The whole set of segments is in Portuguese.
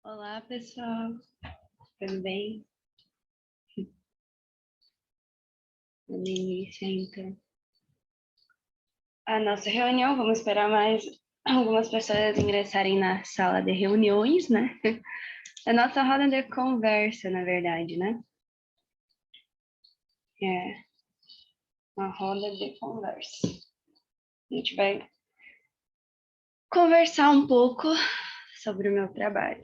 Olá, pessoal. Tudo bem? Vamos início, então. A nossa reunião, vamos esperar mais algumas pessoas ingressarem na sala de reuniões, né? A nossa roda de conversa, na verdade, né? É uma roda de conversa. A gente vai conversar um pouco sobre o meu trabalho.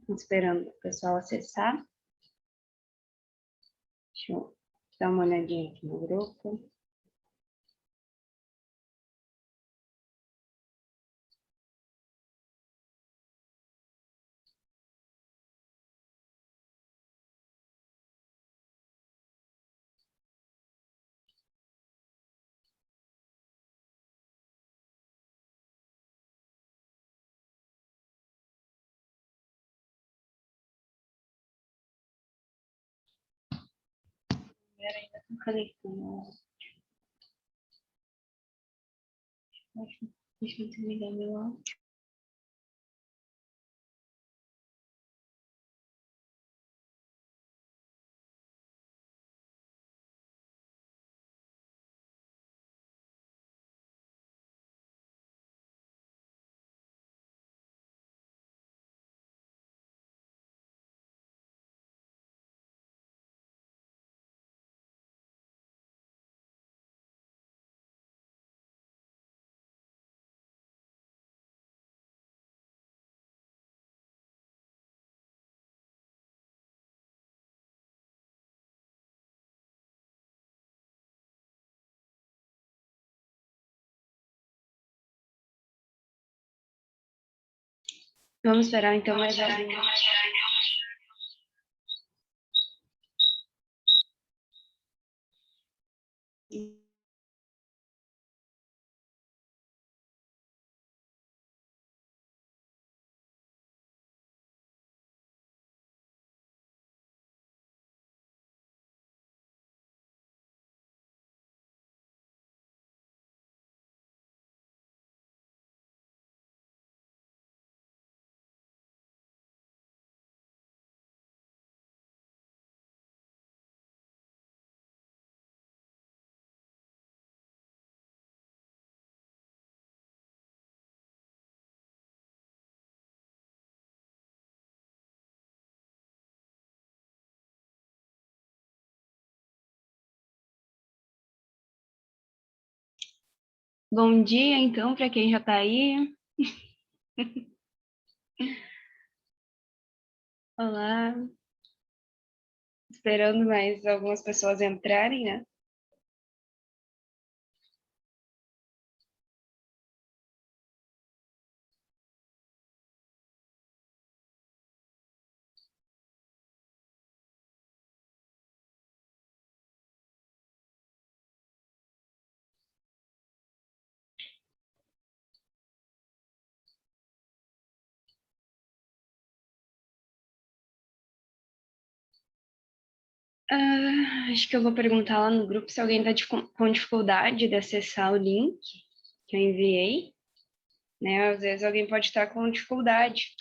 Esperando o pessoal acessar. Deixa eu dar uma olhadinha aqui no grupo. Eu ainda estou conectando. Deixa eu desligar meu áudio. Vamos esperar então mais alguém. Bom dia, então, para quem já está aí. Olá. Esperando mais algumas pessoas entrarem, né? Acho que eu vou perguntar lá no grupo se alguém está com dificuldade de acessar o link que eu enviei, né? Às vezes alguém pode estar com dificuldade.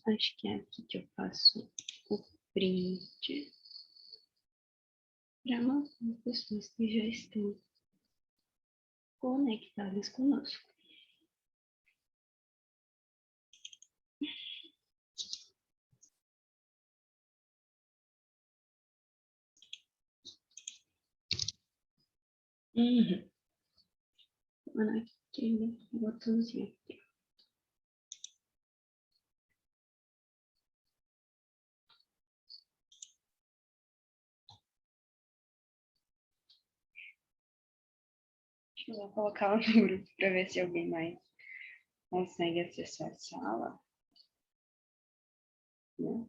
Acho que é aqui que eu faço o print para mostrar as pessoas que já estão conectadas conosco. Uhum. Mano, aquele botãozinho aqui. Eu vou colocar lá no grupo para ver se alguém mais consegue acessar a sala, né?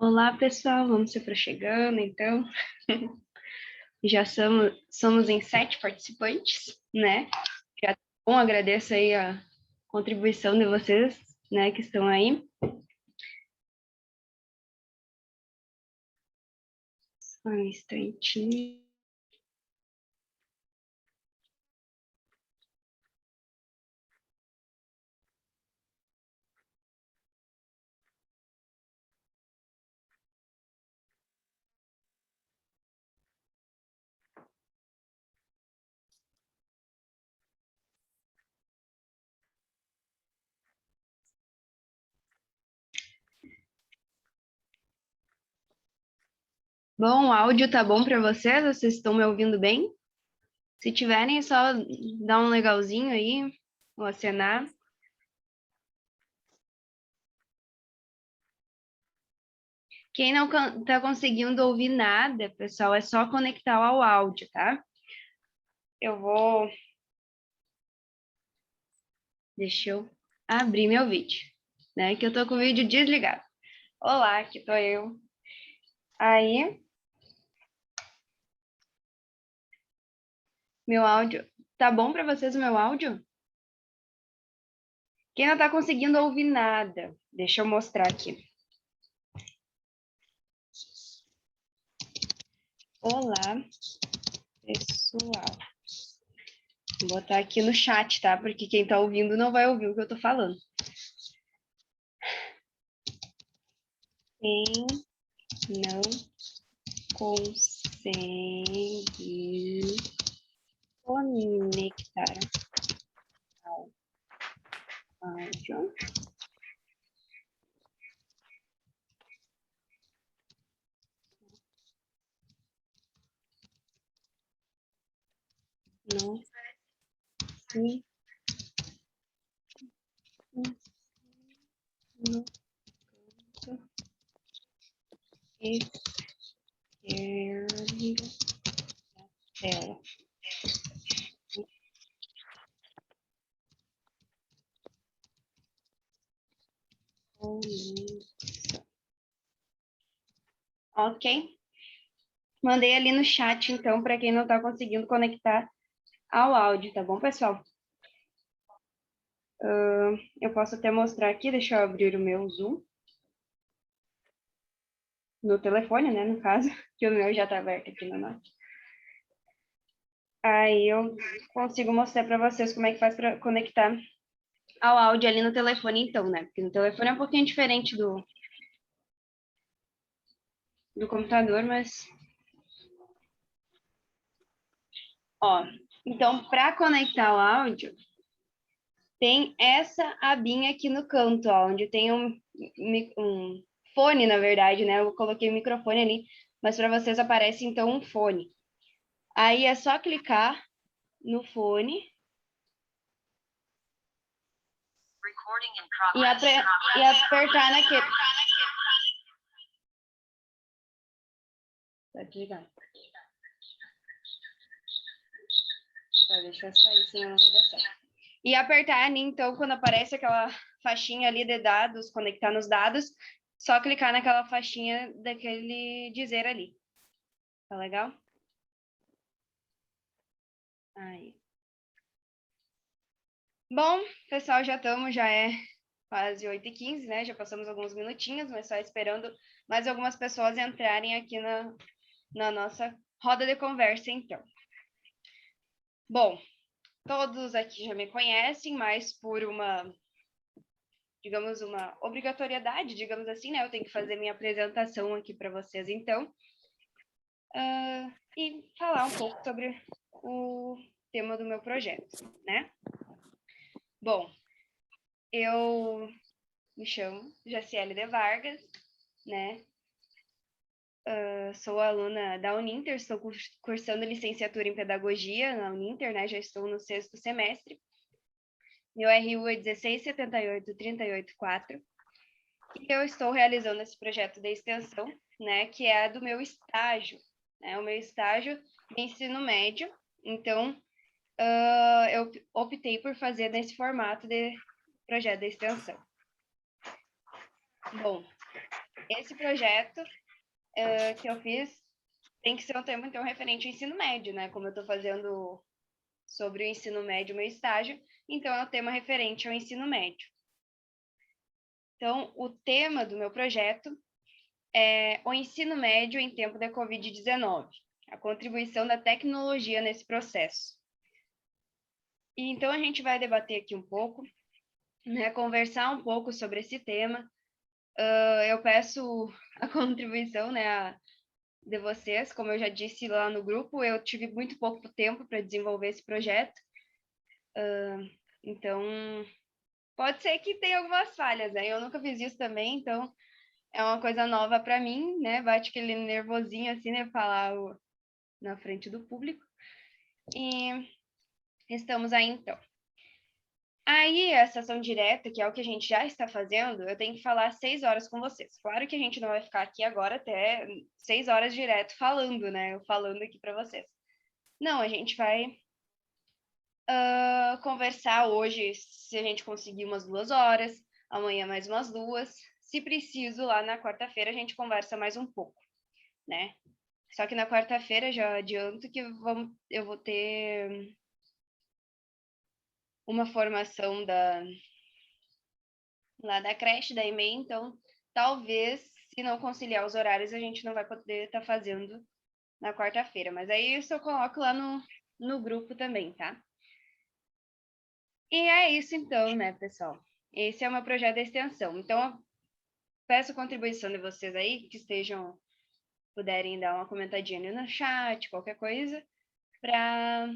Olá, pessoal, vamos se aproximando, então. Já somos em 7 participantes, né? Já tá bom, agradeço aí a contribuição de vocês, né, que estão aí. Só um instantinho. Bom, o áudio tá bom para vocês? Vocês estão me ouvindo bem? Se tiverem, é só dar um legalzinho aí, ou acenar. Quem não tá conseguindo ouvir nada, pessoal, é só conectar ao áudio, tá? Eu vou... Deixa eu abrir meu vídeo, né? Que eu tô com o vídeo desligado. Olá, aqui tô eu. Aí, meu áudio. Tá bom para vocês o meu áudio? Quem não tá conseguindo ouvir nada, deixa eu mostrar aqui. Olá, pessoal. Vou botar aqui no chat, tá? Porque quem tá ouvindo não vai ouvir o que eu tô falando. Quem não consegue conectar ao áudio, não se no esquerdo da tela. Ok? Mandei ali no chat, então, para quem não está conseguindo conectar ao áudio, tá bom, pessoal? Eu posso até mostrar aqui, deixa eu abrir o meu Zoom. No telefone, né, no caso, que o meu já está aberto aqui no Note. Aí eu consigo mostrar para vocês como é que faz para conectar ao áudio ali no telefone, então, né? Porque no telefone é um pouquinho diferente do computador, mas... Ó, então, para conectar o áudio, tem essa abinha aqui no canto, ó, onde tem um fone, na verdade, né? Eu coloquei o microfone ali, mas para vocês aparece, então, um fone. Aí é só clicar no fone e apertar naquele... Tá desligado. Tá, deixa eu sair, senão não vai dar certo. E apertar ali, então, quando aparece aquela faixinha ali de dados, conectar nos dados, só clicar naquela faixinha daquele dizer ali. Tá legal? Aí. Bom, pessoal, já é quase 8h15, né? Já passamos alguns minutinhos, mas só esperando mais algumas pessoas entrarem aqui na nossa roda de conversa, então. Bom, todos aqui já me conhecem, mas por uma, digamos, uma obrigatoriedade, digamos assim, né? Eu tenho que fazer minha apresentação aqui para vocês, então. E falar um pouco sobre o tema do meu projeto, né? Bom, eu me chamo Jaciele de Vargas, né? Sou aluna da Uninter, estou cursando licenciatura em Pedagogia na Uninter, né? Já estou no 6º semestre. Meu RU é 1678384. E eu estou realizando esse projeto de extensão, né? Que é do meu estágio, né? O meu estágio de ensino médio. Então, eu optei por fazer nesse formato de projeto de extensão. Bom, esse projeto que eu fiz tem que ser um tema, então, referente ao ensino médio, né? Como eu estou fazendo sobre o ensino médio, meu estágio, então é um tema referente ao ensino médio. Então, o tema do meu projeto é o ensino médio em tempo da Covid-19, a contribuição da tecnologia nesse processo. E então, a gente vai debater aqui um pouco, né, conversar um pouco sobre esse tema. Eu peço a contribuição, né, de vocês. Como eu já disse lá no grupo, eu tive muito pouco tempo para desenvolver esse projeto. Então, pode ser que tenha algumas falhas, né? Eu nunca fiz isso também, então é uma coisa nova para mim, né? Bate aquele nervosinho assim, né? Falar na frente do público. E estamos aí, então. Aí, a sessão direta, que é o que a gente já está fazendo, eu tenho que falar 6 horas com vocês. Claro que a gente não vai ficar aqui agora até 6 horas direto falando, né? Eu falando aqui para vocês. Não, a gente vai conversar hoje, se a gente conseguir umas 2 horas, amanhã mais umas 2. Se preciso, lá na quarta-feira a gente conversa mais um pouco, né? Só que na quarta-feira já adianto que eu vou ter uma formação lá da creche, da EMEI, então talvez, se não conciliar os horários, a gente não vai poder estar fazendo na quarta-feira. Mas aí isso eu coloco lá no grupo também, tá? E é isso então, né, pessoal? Esse é o meu projeto de extensão. Então, eu peço a contribuição de vocês aí, que puderem dar uma comentadinha no chat, qualquer coisa, para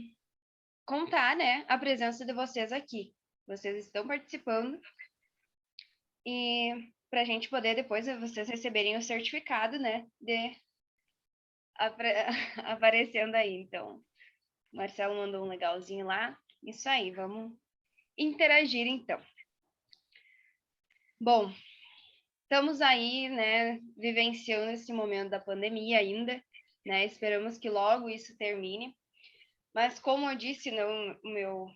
contar, né, a presença de vocês aqui. Vocês estão participando e para a gente poder depois vocês receberem o certificado, né, de aparecendo aí. Então, o Marcelo mandou um legalzinho lá. Isso aí, vamos interagir então. Bom, estamos aí, né, vivenciando esse momento da pandemia ainda, né? Esperamos que logo isso termine. Mas como eu disse no meu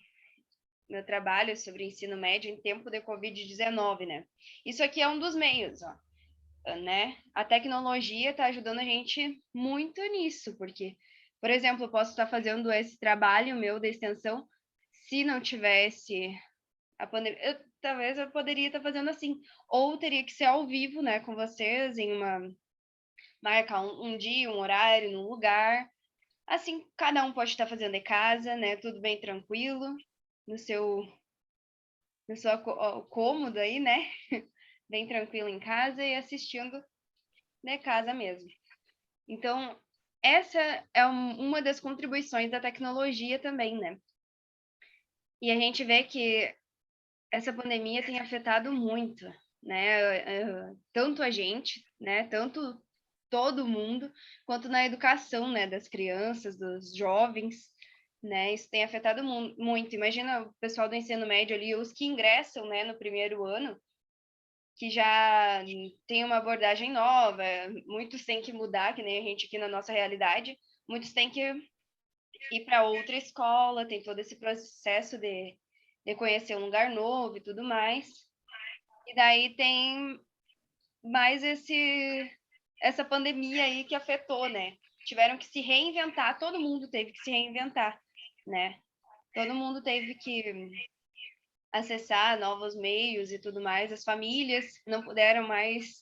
trabalho sobre ensino médio em tempo de Covid-19, né? Isso aqui é um dos meios, ó, né? A tecnologia está ajudando a gente muito nisso, porque, por exemplo, eu posso estar fazendo esse trabalho meu de extensão se não tivesse a pandemia. Talvez eu poderia estar fazendo assim, ou teria que ser ao vivo, né, com vocês, marcar um dia, um horário, num lugar. Assim, cada um pode estar fazendo de casa, né, tudo bem tranquilo, no seu cômodo aí, né? Bem tranquilo em casa e assistindo de casa mesmo. Então, essa é uma das contribuições da tecnologia também, né? E a gente vê que essa pandemia tem afetado muito, né? Tanto a gente, né? Tanto todo mundo, quanto na educação, né? Das crianças, dos jovens, né? Isso tem afetado muito. Imagina o pessoal do ensino médio ali, os que ingressam, né? No primeiro ano, que já tem uma abordagem nova, muitos têm que mudar, que nem a gente aqui na nossa realidade, muitos têm que ir para outra escola, tem todo esse processo de conhecer um lugar novo e tudo mais. E daí tem mais essa pandemia aí que afetou, né? Tiveram que se reinventar, todo mundo teve que se reinventar, né? Todo mundo teve que acessar novos meios e tudo mais. As famílias não puderam mais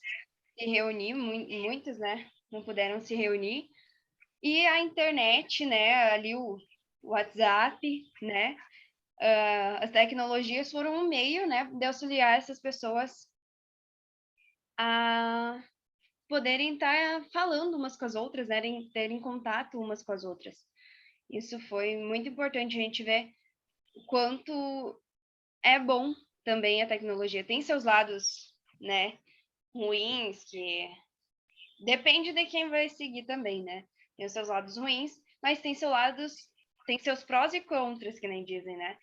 se reunir, muitas, né? Não puderam se reunir. E a internet, né? Ali o WhatsApp, né? As tecnologias foram um meio, né, de auxiliar essas pessoas a poderem estar falando umas com as outras, né, terem contato umas com as outras. Isso foi muito importante a gente ver o quanto é bom também a tecnologia. Tem seus lados, né, ruins, que depende de quem vai seguir também, né? Tem os seus lados ruins, mas tem seus prós e contras, que nem dizem, né?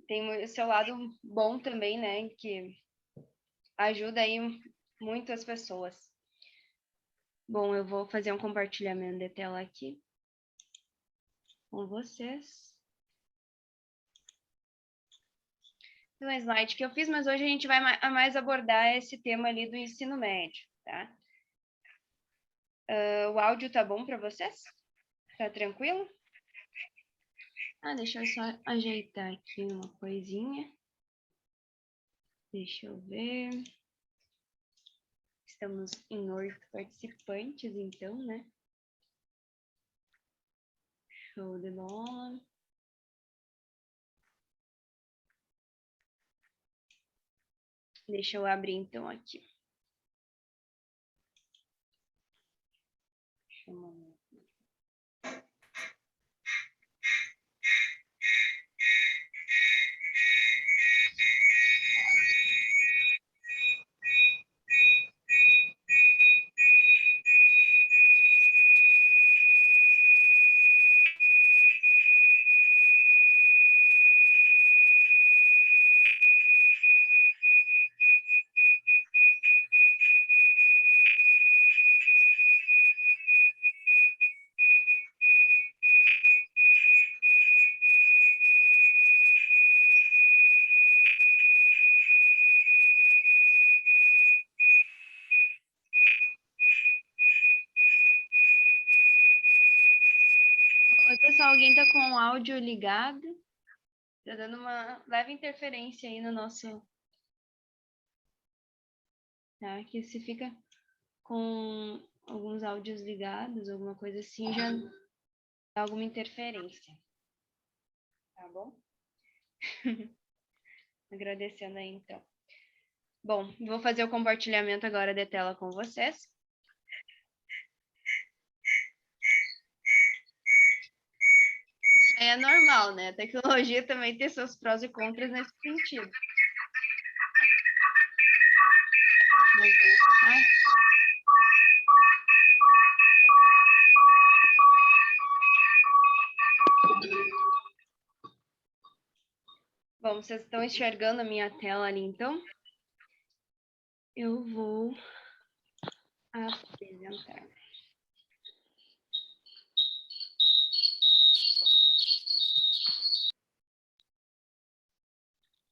Tem o seu lado bom também, né, que ajuda aí muito as pessoas. Bom, eu vou fazer um compartilhamento de tela aqui com vocês. Tem um slide que eu fiz, mas hoje a gente vai mais abordar esse tema ali do ensino médio, tá? O áudio tá bom para vocês? Tá tranquilo? Deixa eu só ajeitar aqui uma coisinha. Deixa eu ver. Estamos em 8 participantes, então, né? Show de bola. Deixa eu abrir, então, aqui. Deixa eu... Oi, pessoal, alguém tá com o áudio ligado? Tá dando uma leve interferência aí no nosso... Tá? Que se fica com alguns áudios ligados, alguma coisa assim, já dá alguma interferência. Tá bom? Agradecendo aí, então. Bom, vou fazer o compartilhamento agora de tela com vocês. Isso aí é normal, né? A tecnologia também tem seus prós e contras nesse sentido. Bom, vocês estão enxergando a minha tela ali, então? Eu vou apresentar.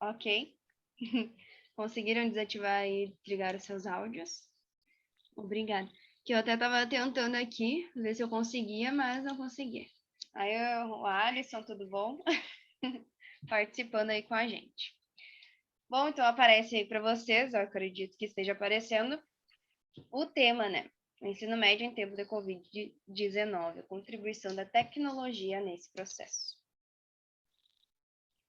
Ok. Conseguiram desativar e desligar os seus áudios? Obrigada. Que eu até estava tentando aqui, ver se eu conseguia, mas não consegui. Aí, o Alisson, tudo bom? Participando aí com a gente. Bom, então aparece aí para vocês, eu acredito que esteja aparecendo, o tema, né? O ensino médio em tempo de Covid-19, a contribuição da tecnologia nesse processo.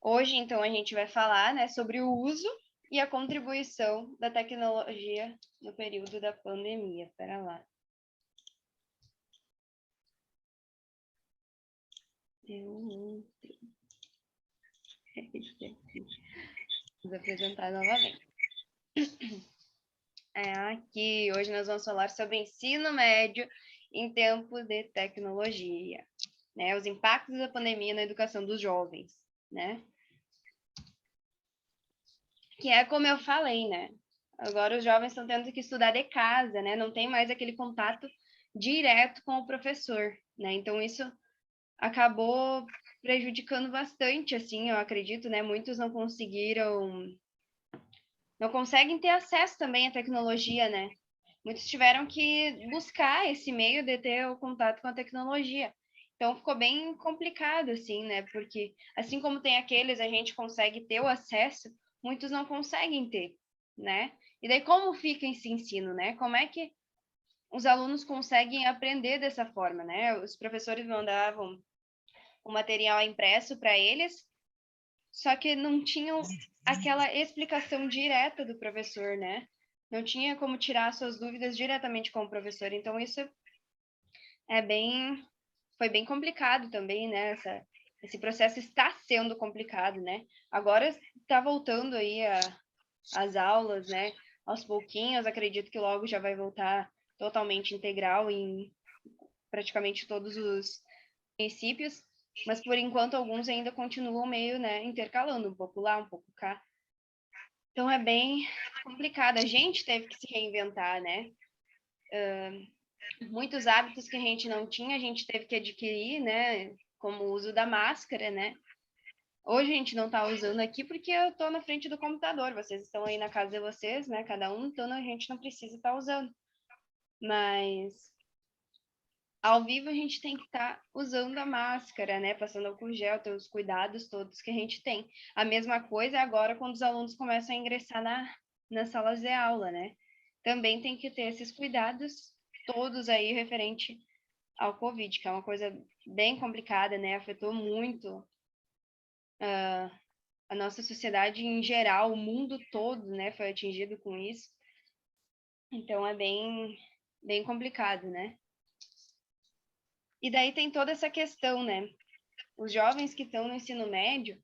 Hoje, então, a gente vai falar, né, sobre o uso e a contribuição da tecnologia no período da pandemia. Espera lá. Vou apresentar novamente. Aqui, hoje nós vamos falar sobre ensino médio em tempo de tecnologia, né? Os impactos da pandemia na educação dos jovens, né? Que é como eu falei, né? Agora os jovens estão tendo que estudar de casa, né? Não tem mais aquele contato direto com o professor, né? Então isso acabou prejudicando bastante, assim, eu acredito, né? Muitos não conseguem ter acesso também à tecnologia, né? Muitos tiveram que buscar esse meio de ter o contato com a tecnologia. Então ficou bem complicado, assim, né? Porque assim como tem aqueles a gente consegue ter o acesso, muitos não conseguem ter, né? E daí como fica esse ensino, né? Como é que os alunos conseguem aprender dessa forma, né? Os professores mandavam o material impresso para eles, só que não tinham aquela explicação direta do professor, né? Não tinha como tirar suas dúvidas diretamente com o professor. Então, isso foi bem complicado também, né? Esse processo está sendo complicado, né? Agora está voltando aí as aulas, né? Aos pouquinhos, acredito que logo já vai voltar totalmente integral em praticamente todos os municípios, mas por enquanto alguns ainda continuam meio, né, intercalando, um pouco lá, um pouco cá. Então é bem complicado. A gente teve que se reinventar, né? Muitos hábitos que a gente não tinha, a gente teve que adquirir, né? Como o uso da máscara, né? Hoje a gente não está usando aqui porque eu estou na frente do computador. Vocês estão aí na casa de vocês, né? Cada um, então a gente não precisa estar usando. mas ao vivo a gente tem que estar usando a máscara, né? Passando álcool gel, ter os cuidados todos que a gente tem. A mesma coisa é agora quando os alunos começam a ingressar nas salas de aula, né? Também tem que ter esses cuidados todos aí referente ao Covid, que é uma coisa bem complicada, né? Afetou muito a nossa sociedade em geral, o mundo todo, né? Foi atingido com isso. Então é bem complicado, né? E daí tem toda essa questão, né? Os jovens que estão no ensino médio,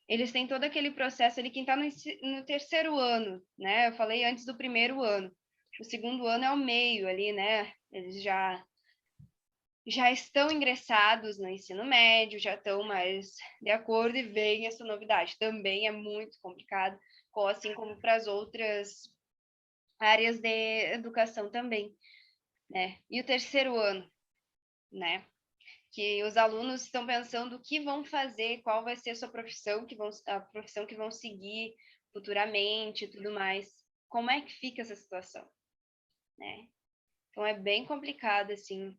eles têm todo aquele processo ali, quem está no terceiro ano, né? Eu falei antes do primeiro ano. O segundo ano é o meio ali, né? Eles já estão ingressados no ensino médio, já estão mais de acordo e vem essa novidade. Também é muito complicado, assim como para as outras áreas de educação também, né? E o terceiro ano, né? Que os alunos estão pensando o que vão fazer, qual vai ser a sua profissão, a profissão que vão seguir futuramente e tudo mais. Como é que fica essa situação, né? Então é bem complicado, assim.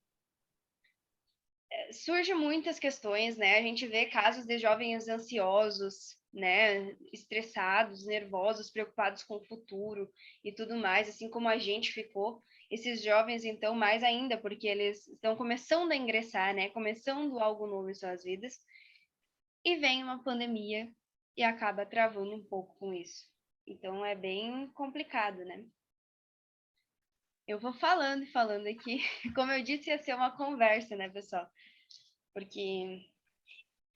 Surgem muitas questões, né? A gente vê casos de jovens ansiosos, né? Estressados, nervosos, preocupados com o futuro e tudo mais, assim como a gente ficou. Esses jovens, então, mais ainda, porque eles estão começando a ingressar, né? Começando algo novo em suas vidas. E vem uma pandemia e acaba travando um pouco com isso. Então, é bem complicado, né? Eu vou falando e falando aqui. Como eu disse, ia ser uma conversa, né, pessoal? Porque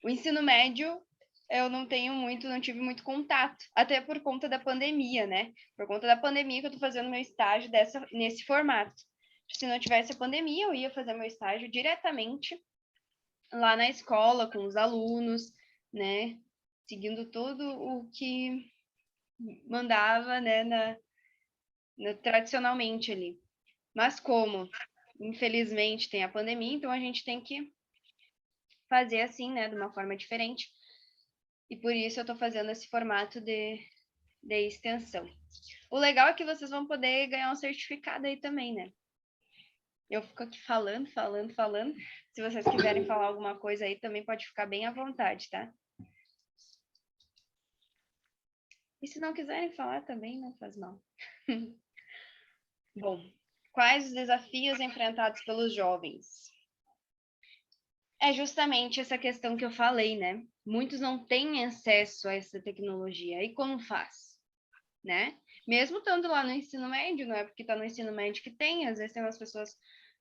o ensino médio eu não tive muito contato, até por conta da pandemia, né? Por conta da pandemia que eu tô fazendo meu estágio nesse formato. Se não tivesse a pandemia, eu ia fazer meu estágio diretamente lá na escola, com os alunos, né? Seguindo tudo o que mandava, né, tradicionalmente ali. Mas como, infelizmente, tem a pandemia, então a gente tem que fazer assim, né, de uma forma diferente. E por isso eu estou fazendo esse formato de extensão. O legal é que vocês vão poder ganhar um certificado aí também, né? Eu fico aqui falando. Se vocês quiserem falar alguma coisa aí, também pode ficar bem à vontade, tá? E se não quiserem falar também, não faz mal. Bom, quais os desafios enfrentados pelos jovens? É justamente essa questão que eu falei, né? Muitos não têm acesso a essa tecnologia. E como faz? Né? Mesmo estando lá no ensino médio, não é porque está no ensino médio que tem, às vezes tem umas pessoas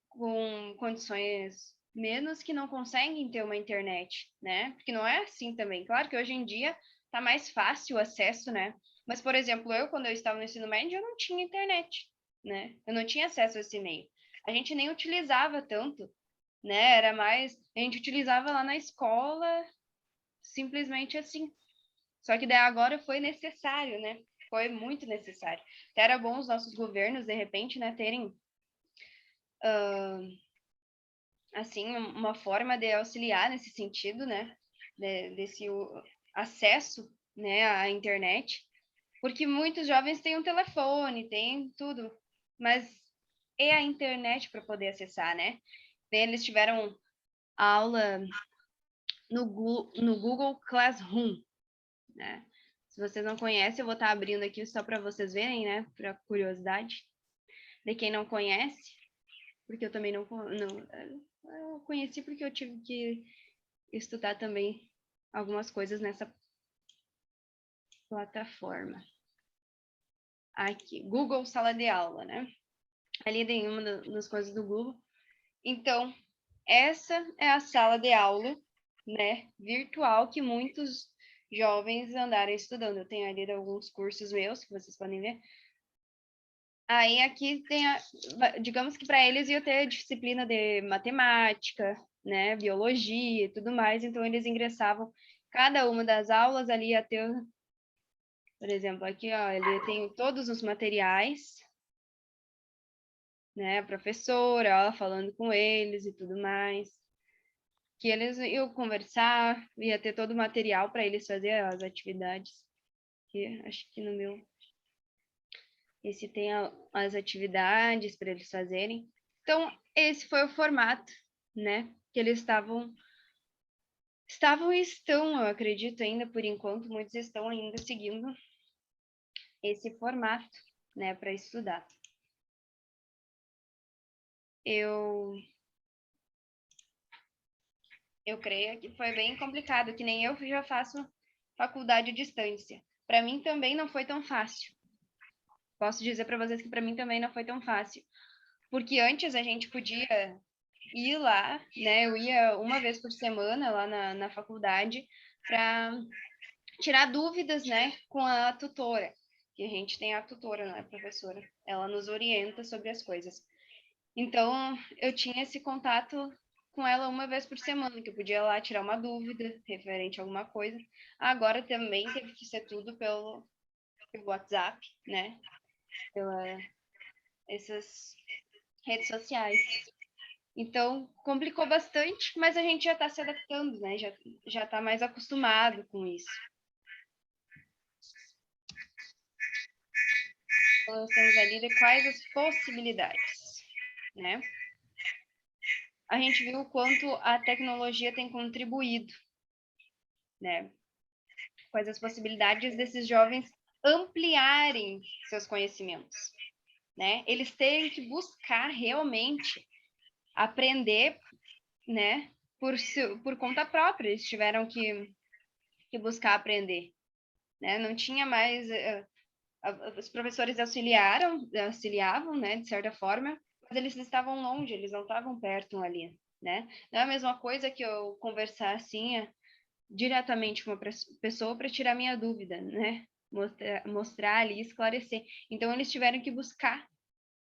com condições menos que não conseguem ter uma internet, né? Porque não é assim também. Claro que hoje em dia tá mais fácil o acesso, né? Mas, por exemplo, quando eu estava no ensino médio, eu não tinha internet, né? Eu não tinha acesso a esse meio. A gente nem utilizava tanto, né? Era mais, a gente utilizava lá na escola, simplesmente assim. Só que daí agora foi necessário, né? Foi muito necessário. Até era bom os nossos governos, de repente, né, terem, assim, uma forma de auxiliar nesse sentido, né? Desse acesso, né, à internet. Porque muitos jovens têm um telefone, têm tudo, mas é a internet para poder acessar, né? Daí eles tiveram aula no Google Classroom, né? Se vocês não conhecem, eu vou estar abrindo aqui só para vocês verem, né? Para curiosidade. De quem não conhece, porque eu também não eu conheci porque eu tive que estudar também algumas coisas nessa plataforma. Aqui, Google Sala de Aula, né? Ali tem uma das coisas do Google. Então, essa é a sala de aula, né, virtual que muitos jovens andaram estudando. Eu tenho ali alguns cursos meus que vocês podem ver. Aí aqui tem, digamos que para eles ia ter disciplina de matemática, né, biologia e tudo mais, então eles ingressavam, cada uma das aulas ali ia ter, por exemplo, aqui, ó, ele tem todos os materiais, né, a professora, ela falando com eles e tudo mais, que eles iam conversar, ia ter todo o material para eles fazer as atividades, que acho que no meu e se tem as atividades para eles fazerem. Então, esse foi o formato, né, que eles estavam e estão, eu acredito ainda, por enquanto, muitos estão ainda seguindo esse formato, né, para estudar. Eu creio que foi bem complicado, que nem eu já faço faculdade à distância. Para mim também não foi tão fácil. Posso dizer para vocês que para mim também não foi tão fácil. Porque antes a gente podia ir lá, né? Eu ia uma vez por semana lá na faculdade para tirar dúvidas, né, com a tutora. Que a gente tem a tutora, né, professora. Ela nos orienta sobre as coisas. Então, eu tinha esse contato com ela uma vez por semana, que eu podia ir lá tirar uma dúvida referente a alguma coisa. Agora também teve que ser tudo pelo WhatsApp, né? Essas redes sociais. Então, complicou bastante, mas a gente já está se adaptando, né? Já está mais acostumado com isso. Então, nós temos ali de quais as possibilidades, né? A gente viu o quanto a tecnologia tem contribuído, né? Quais as possibilidades desses jovens ampliarem seus conhecimentos, né? Eles terem que buscar realmente aprender, né? Por conta própria, eles tiveram que buscar aprender, né? Não tinha mais os professores auxiliavam, né? De certa forma, mas eles estavam longe, eles não estavam perto ali, né? Não é a mesma coisa que eu conversar assim diretamente com uma pessoa para tirar minha dúvida, né? Mostrar ali, esclarecer. Então, eles tiveram que buscar,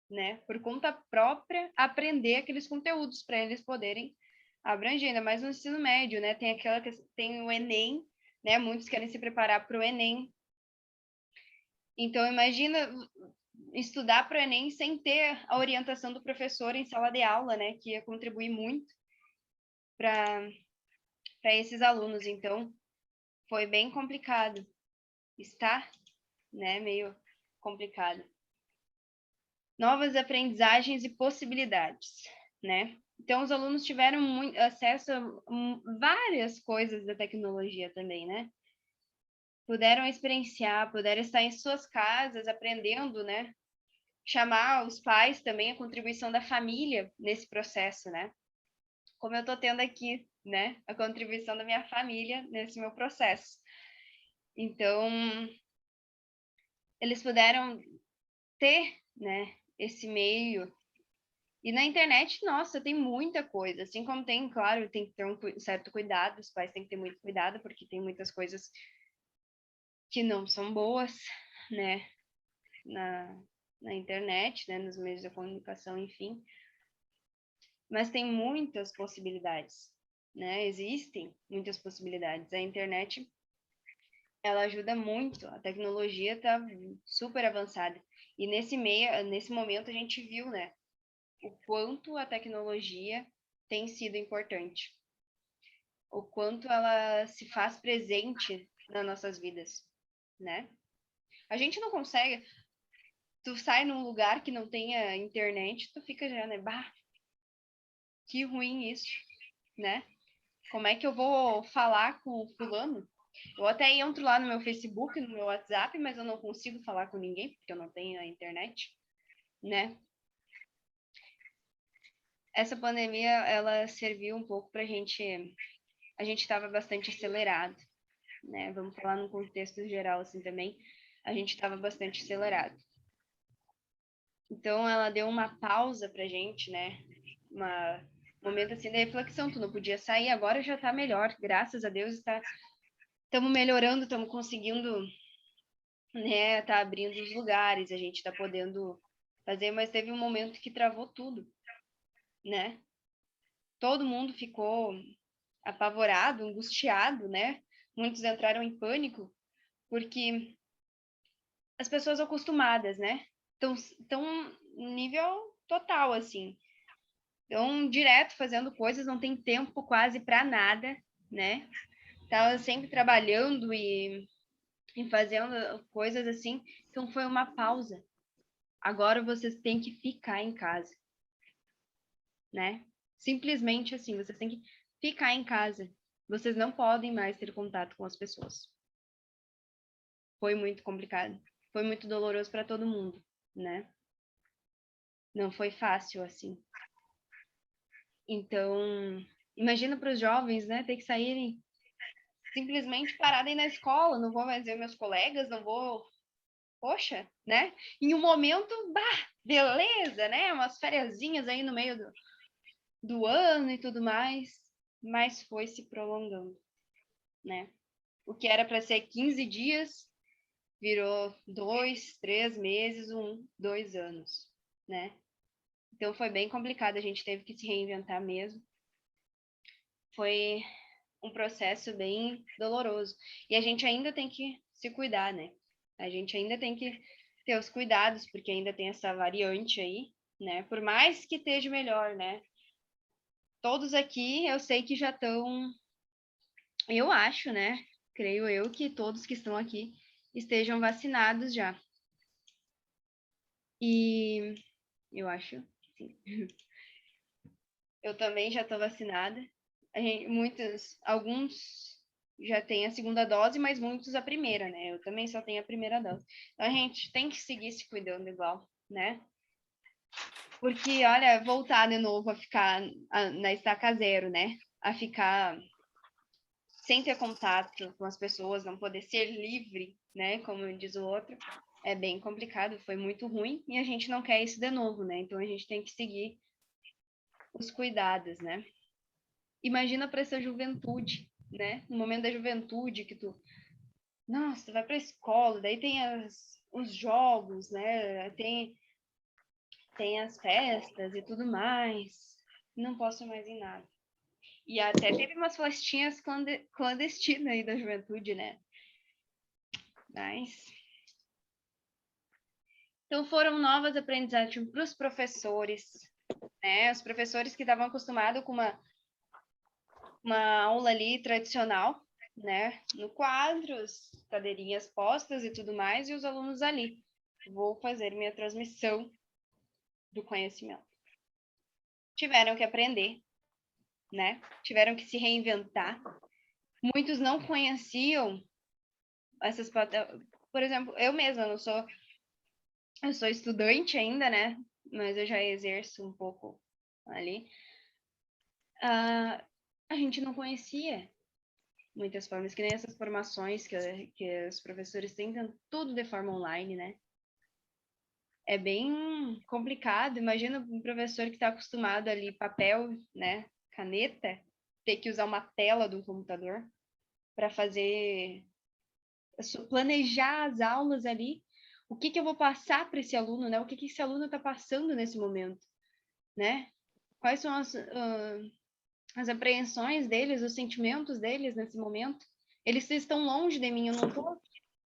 né, por conta própria, aprender aqueles conteúdos para eles poderem abranger, ainda mais no ensino médio, né? Tem o Enem, né? Muitos querem se preparar para o Enem. Então, imagina estudar para o Enem sem ter a orientação do professor em sala de aula, né? Que ia contribuir muito para esses alunos. Então, foi bem complicado. Está, né, meio complicado. Novas aprendizagens e possibilidades, né? Então, os alunos tiveram muito acesso a várias coisas da tecnologia também, né? Puderam experienciar, puderam estar em suas casas aprendendo, né? Chamar os pais também, a contribuição da família nesse processo, né? Como eu estou tendo aqui, né? A contribuição da minha família nesse meu processo. Então, eles puderam ter, né, esse meio. E na internet, nossa, tem muita coisa. Assim como tem, claro, tem que ter um certo cuidado, os pais têm que ter muito cuidado, porque tem muitas coisas que não são boas, né, na internet, né, nos meios de comunicação, enfim. Mas tem muitas possibilidades, né? Existem muitas possibilidades. A internet, ela ajuda muito, a tecnologia está super avançada. E nesse momento a gente viu, né, o quanto a tecnologia tem sido importante, o quanto ela se faz presente nas nossas vidas, né? A gente não consegue, tu sai num lugar que não tenha internet, tu fica já, né, bah, que ruim isso, né? Como é que eu vou falar com o fulano? Eu até entro lá no meu Facebook, no meu WhatsApp, mas eu não consigo falar com ninguém, porque eu não tenho a internet, né? Essa pandemia, ela serviu um pouco pra gente... A gente estava bastante acelerado, né? Vamos falar num contexto geral, assim, também. A gente estava bastante acelerado. Então, ela deu uma pausa pra gente, né? Um momento, assim, de reflexão. Tu não podia sair, agora já tá melhor. Graças a Deus, estamos melhorando, estamos conseguindo, né? Tá abrindo os lugares, a gente tá podendo fazer, mas teve um momento que travou tudo, né? Todo mundo ficou apavorado, angustiado, né? Muitos entraram em pânico, porque as pessoas acostumadas, né? Tão nível total, assim. Então, direto fazendo coisas, não tem tempo quase para nada, né? Tava sempre trabalhando e fazendo coisas assim. Então, foi uma pausa, agora vocês têm que ficar em casa, né? Simplesmente assim, vocês têm que ficar em casa. Vocês não podem mais ter contato com as pessoas. Foi muito complicado. Foi muito doloroso para todo mundo, né? Não foi fácil assim. Então, imagina para os jovens, né, ter que saírem simplesmente pararem na escola, não vou mais ver meus colegas, não vou, poxa, né? Em um momento, bah, beleza, né? Umas fériasinhas aí no meio do ano e tudo mais, mas foi se prolongando, né? O que era para ser 15 dias virou 2, 3 meses, 2 anos, né? Então foi bem complicado, a gente teve que se reinventar mesmo. Foi um processo bem doloroso. E a gente ainda tem que se cuidar, né? A gente ainda tem que ter os cuidados, porque ainda tem essa variante aí, né? Por mais que esteja melhor, né? Todos aqui eu sei que já estão, eu acho, né? Creio eu que todos que estão aqui estejam vacinados já. E eu acho que sim. Eu também já estou vacinada. Alguns já têm a segunda dose, mas muitos a primeira, né? Eu também só tenho a primeira dose. Então a gente tem que seguir se cuidando igual, né? Porque, olha, voltar de novo a ficar na estaca zero, né? A ficar sem ter contato com as pessoas, não poder ser livre, né? Como diz o outro, é bem complicado, foi muito ruim e a gente não quer isso de novo, né? Então a gente tem que seguir os cuidados, né? Imagina para essa juventude, né? No momento da juventude que tu, nossa, tu vai para a escola, daí tem os jogos, né? Tem as festas e tudo mais. Não posso mais em nada. E até teve umas festinhas clandestinas aí da juventude, né? Mas então foram novas aprendizagens para os professores, né? Os professores que estavam acostumados com uma aula ali tradicional, né? No quadro, as cadeirinhas postas e tudo mais, e os alunos ali. Vou fazer minha transmissão do conhecimento. Tiveram que aprender, né? Tiveram que se reinventar. Muitos não conheciam essas plataformas. Por exemplo, eu mesma não sou, eu sou estudante ainda, né? Mas eu já exerço um pouco ali. A gente não conhecia muitas formas, que nem essas formações que os professores tentam tudo de forma online, né? É bem complicado. Imagina um professor que está acostumado ali, papel, né? Caneta, ter que usar uma tela do computador para fazer, planejar as aulas ali. O que eu vou passar para esse aluno, né? O que esse aluno está passando nesse momento, né? Quais são as apreensões deles, os sentimentos deles nesse momento? Eles estão longe de mim, eu não estou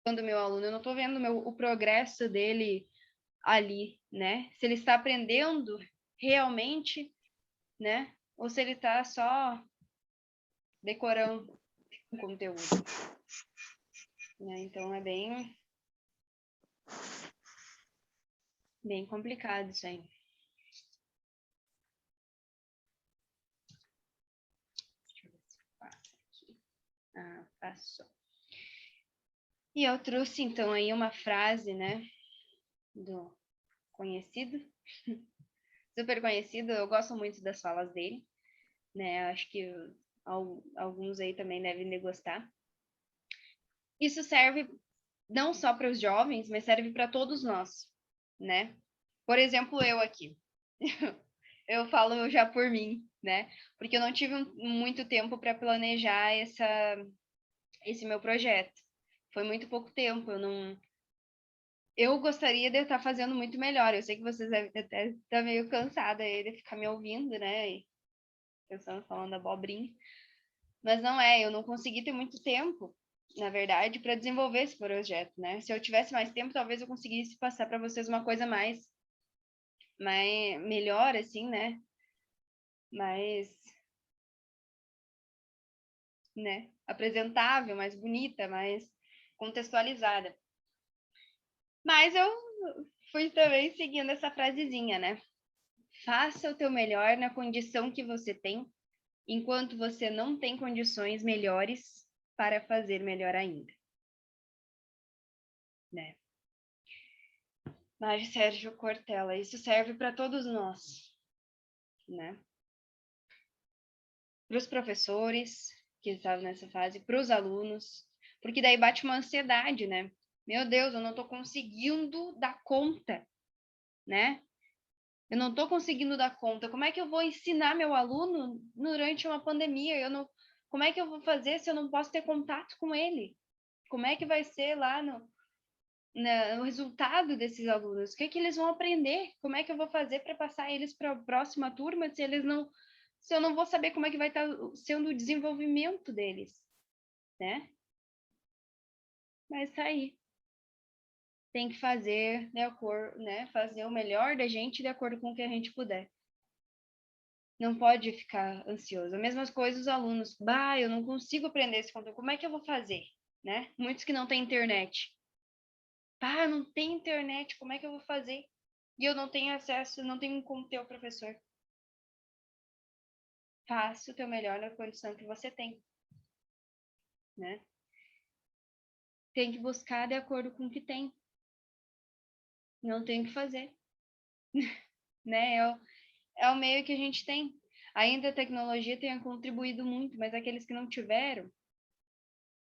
vendo o meu aluno, eu não estou vendo o progresso dele ali, né? Se ele está aprendendo realmente, né? Ou se ele está só decorando o conteúdo, né? Então é bem complicado isso aí. Deixa eu ver se passa aqui. Ah, passou. E eu trouxe então aí uma frase, né, do conhecido, super conhecido. Eu gosto muito das falas dele, né? Acho que alguns aí também devem de gostar. Isso serve não só para os jovens, mas serve para todos nós, né? Por exemplo, eu aqui. Eu falo já por mim, né? Porque eu não tive muito tempo para planejar esse meu projeto. Foi muito pouco tempo, eu gostaria de estar fazendo muito melhor. Eu sei que vocês devem até estar meio cansada aí de ficar me ouvindo, né? E pensando, falando abobrinha. Mas não é, eu não consegui ter muito tempo, na verdade, para desenvolver esse projeto, né? Se eu tivesse mais tempo, talvez eu conseguisse passar para vocês uma coisa mais melhor, assim, né? Mais, né? Apresentável, mais bonita, mais contextualizada. Mas eu fui também seguindo essa frasezinha, né? Faça o teu melhor na condição que você tem, enquanto você não tem condições melhores para fazer melhor ainda, né? Mário Sérgio Cortella, isso serve para todos nós, né? Para os professores que estavam nessa fase, para os alunos, porque daí bate uma ansiedade, né? Meu Deus, eu não estou conseguindo dar conta, né? Eu não estou conseguindo dar conta. Como é que eu vou ensinar meu aluno durante uma pandemia? Como é que eu vou fazer se eu não posso ter contato com ele? Como é que vai ser lá no resultado desses alunos? O que eles vão aprender? Como é que eu vou fazer para passar eles para a próxima turma se eu não vou saber como é que vai estar sendo o desenvolvimento deles, né? Mas tá aí. Tem que fazer de acordo, né? Fazer o melhor da gente de acordo com o que a gente puder. Não pode ficar ansioso. A mesma coisa os alunos. Bah, eu não consigo aprender esse conteúdo. Como é que eu vou fazer? Né? Muitos que não têm internet. Bah, eu não tenho internet. Como é que eu vou fazer? E eu não tenho acesso, não tenho como ter o professor. Faça o teu melhor na condição que você tem. Né? Tem que buscar de acordo com o que tem. Não tem o que fazer. Né? É o meio que a gente tem. Ainda a tecnologia tenha contribuído muito, mas aqueles que não tiveram,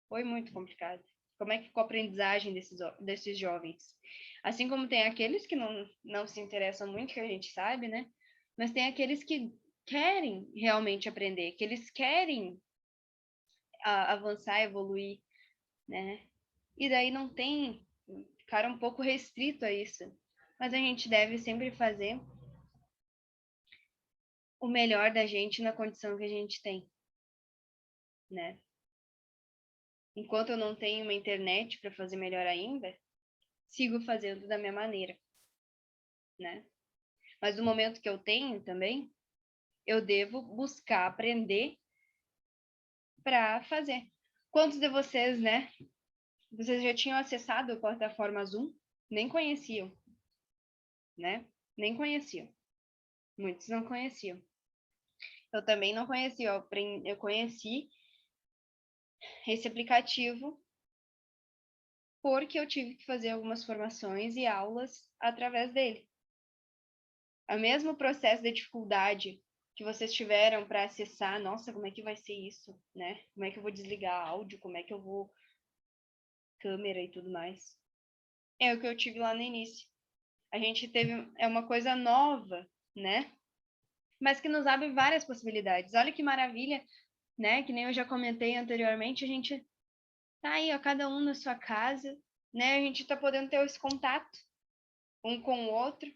foi muito complicado. Como é que ficou a aprendizagem desses jovens? Assim como tem aqueles que não se interessam muito, que a gente sabe, né? Mas tem aqueles que querem realmente aprender, que eles querem avançar, evoluir, né? E daí não tem, ficaram um pouco restrito a isso. Mas a gente deve sempre fazer o melhor da gente na condição que a gente tem, né? Enquanto eu não tenho uma internet para fazer melhor ainda, sigo fazendo da minha maneira, né? Mas no momento que eu tenho também, eu devo buscar aprender para fazer. Quantos de vocês, né? Vocês já tinham acessado a plataforma Zoom? Nem conheciam, né? Nem conheciam. Muitos não conheciam. Eu também não conhecia. Eu conheci esse aplicativo porque eu tive que fazer algumas formações e aulas através dele. O mesmo processo de dificuldade que vocês tiveram para acessar, nossa, como é que vai ser isso, né? Como é que eu vou desligar áudio, como é que eu vou câmera e tudo mais. É o que eu tive lá no início. A gente teve, é uma coisa nova, né? Mas que nos abre várias possibilidades. Olha que maravilha, né? Que nem eu já comentei anteriormente, a gente tá aí, ó, cada um na sua casa, né? A gente tá podendo ter esse contato um com o outro,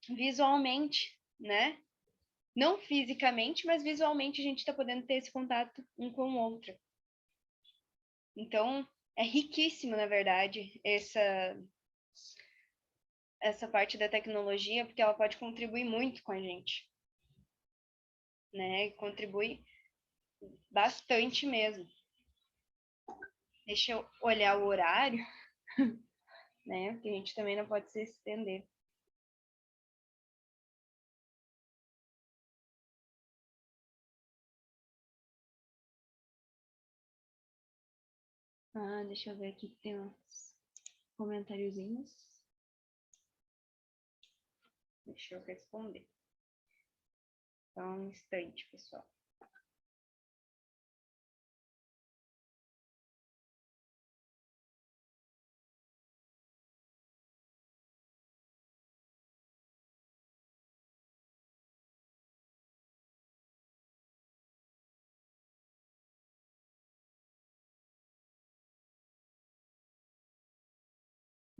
visualmente, né? Não fisicamente, mas visualmente a gente está podendo ter esse contato um com o outro. Então, é riquíssimo, na verdade, essa parte da tecnologia, porque ela pode contribuir muito com a gente, né? Contribui bastante mesmo. Deixa eu olhar o horário, né? Porque a gente também não pode se estender. Ah, deixa eu ver aqui que tem uns comentáriozinhos. Deixa eu responder. Só um instante, pessoal.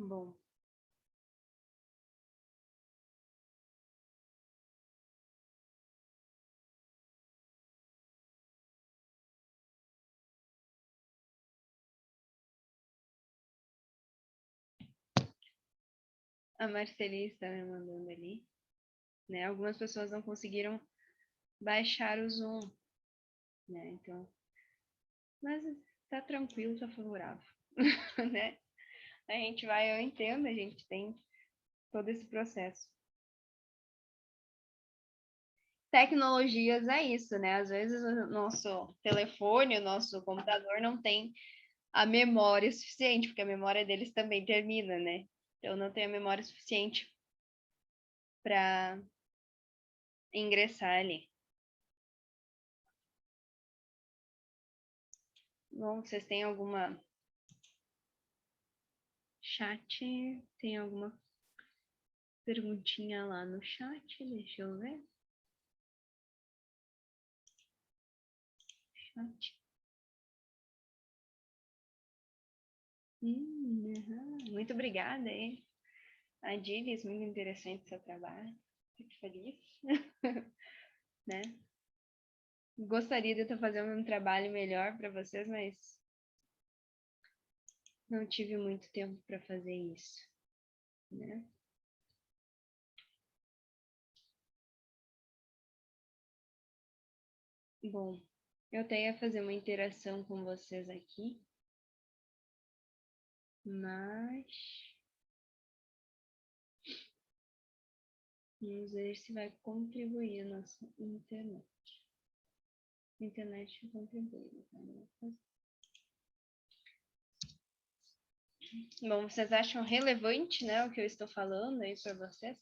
Bom. A Marceli está me mandando ali, né? Algumas pessoas não conseguiram baixar o Zoom, né? Então, mas tá tranquilo, tá favorável, né? A gente vai, eu entendo, a gente tem todo esse processo. Tecnologias é isso, né? Às vezes o nosso telefone, o nosso computador não tem a memória suficiente, porque a memória deles também termina, né? Então não tem a memória suficiente para ingressar ali. Bom, vocês têm alguma chat? Tem alguma perguntinha lá no chat? Deixa eu ver. Chat. Muito obrigada, hein? A Dilis, muito interessante o seu trabalho. Fico feliz. Né? Gostaria de estar fazendo um trabalho melhor para vocês, mas não tive muito tempo para fazer isso, né? Bom, eu até ia fazer uma interação com vocês aqui, mas vamos ver se vai contribuir a nossa internet. A internet contribui, tá? Bom, vocês acham relevante, né, o que eu estou falando aí para vocês?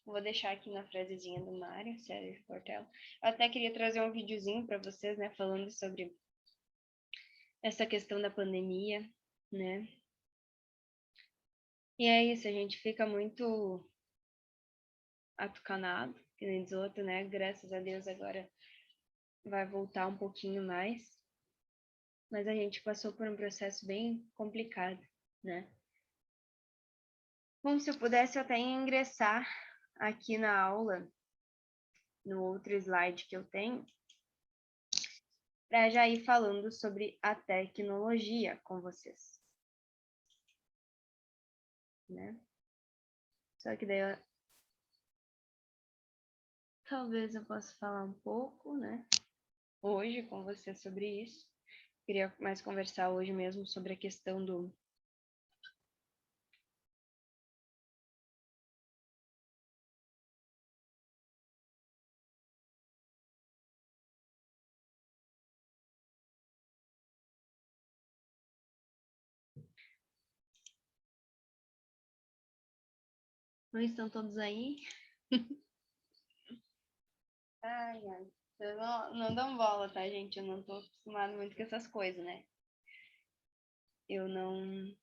Vou deixar aqui na frasezinha do Mário, Sérgio Portela. Eu até queria trazer um videozinho para vocês, né, falando sobre essa questão da pandemia, né? E é isso, a gente fica muito atucanado, que nem diz outro, né? Graças a Deus agora vai voltar um pouquinho mais. Mas a gente passou por um processo bem complicado, né? Bom, se eu pudesse, eu até ia ingressar aqui na aula, no outro slide que eu tenho, para já ir falando sobre a tecnologia com vocês, né? Só que daí talvez eu possa falar um pouco, né? Hoje com vocês sobre isso. Queria mais conversar hoje mesmo sobre a questão do não estão todos aí? Ai, ai. Vocês não dão bola, tá, gente? Eu não tô acostumada muito com essas coisas, né? Eu não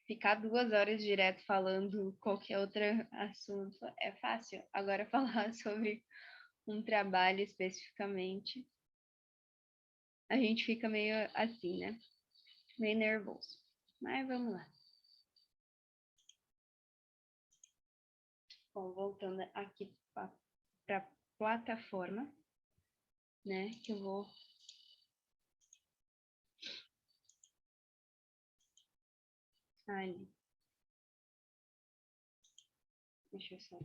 ficar 2 horas direto falando qualquer outro assunto é fácil. Agora falar sobre um trabalho especificamente, a gente fica meio assim, né? Meio nervoso. Mas vamos lá. Bom, voltando aqui para a plataforma, né? Que eu vou ali. Deixa eu só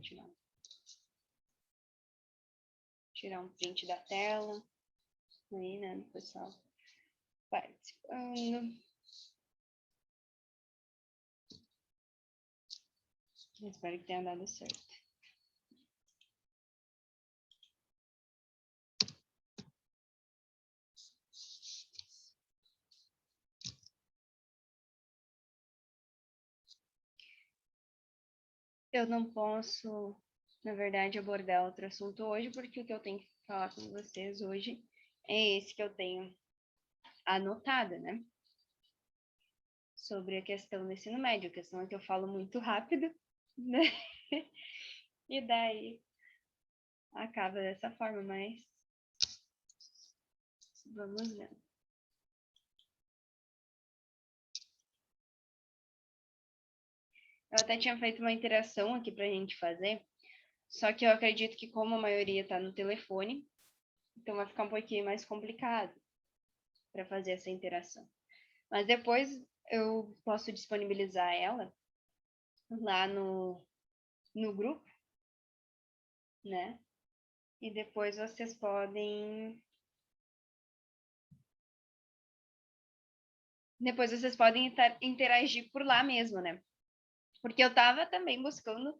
tirar um print da tela. Aí, né, pessoal? Participando. Espero que tenha dado certo. Eu não posso, na verdade, abordar outro assunto hoje, porque o que eu tenho que falar com vocês hoje é esse que eu tenho anotado, né? Sobre a questão do ensino médio. A questão é que eu falo muito rápido, né? E daí acaba dessa forma, mas vamos ver. Eu até tinha feito uma interação aqui pra gente fazer, só que eu acredito que como a maioria tá no telefone, então vai ficar um pouquinho mais complicado para fazer essa interação. Mas depois eu posso disponibilizar ela lá no grupo, né? E depois vocês podem. Depois vocês podem interagir por lá mesmo, né? Porque eu tava também buscando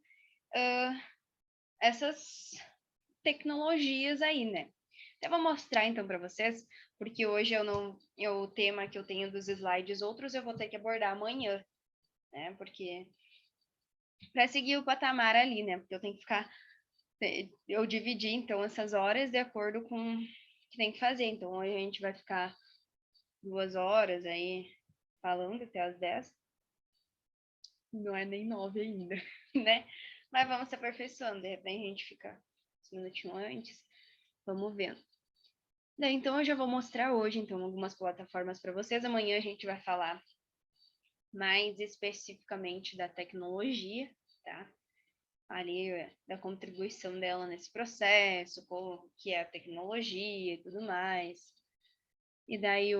essas tecnologias aí, né? Eu vou mostrar então para vocês, porque hoje o tema que eu tenho dos slides, outros eu vou ter que abordar amanhã, né? Porque para seguir o patamar ali, né? Porque eu tenho que ficar, eu dividi então essas horas de acordo com o que tem que fazer. Então hoje a gente vai ficar 2 horas aí falando até as 10. Não é nem 9 ainda, né? Mas vamos se aperfeiçoando, de repente a gente fica uns minutinhos antes, vamos vendo. Então, eu já vou mostrar hoje, então, algumas plataformas para vocês. Amanhã a gente vai falar mais especificamente da tecnologia, tá? Ali, da contribuição dela nesse processo, como que é a tecnologia e tudo mais. E daí,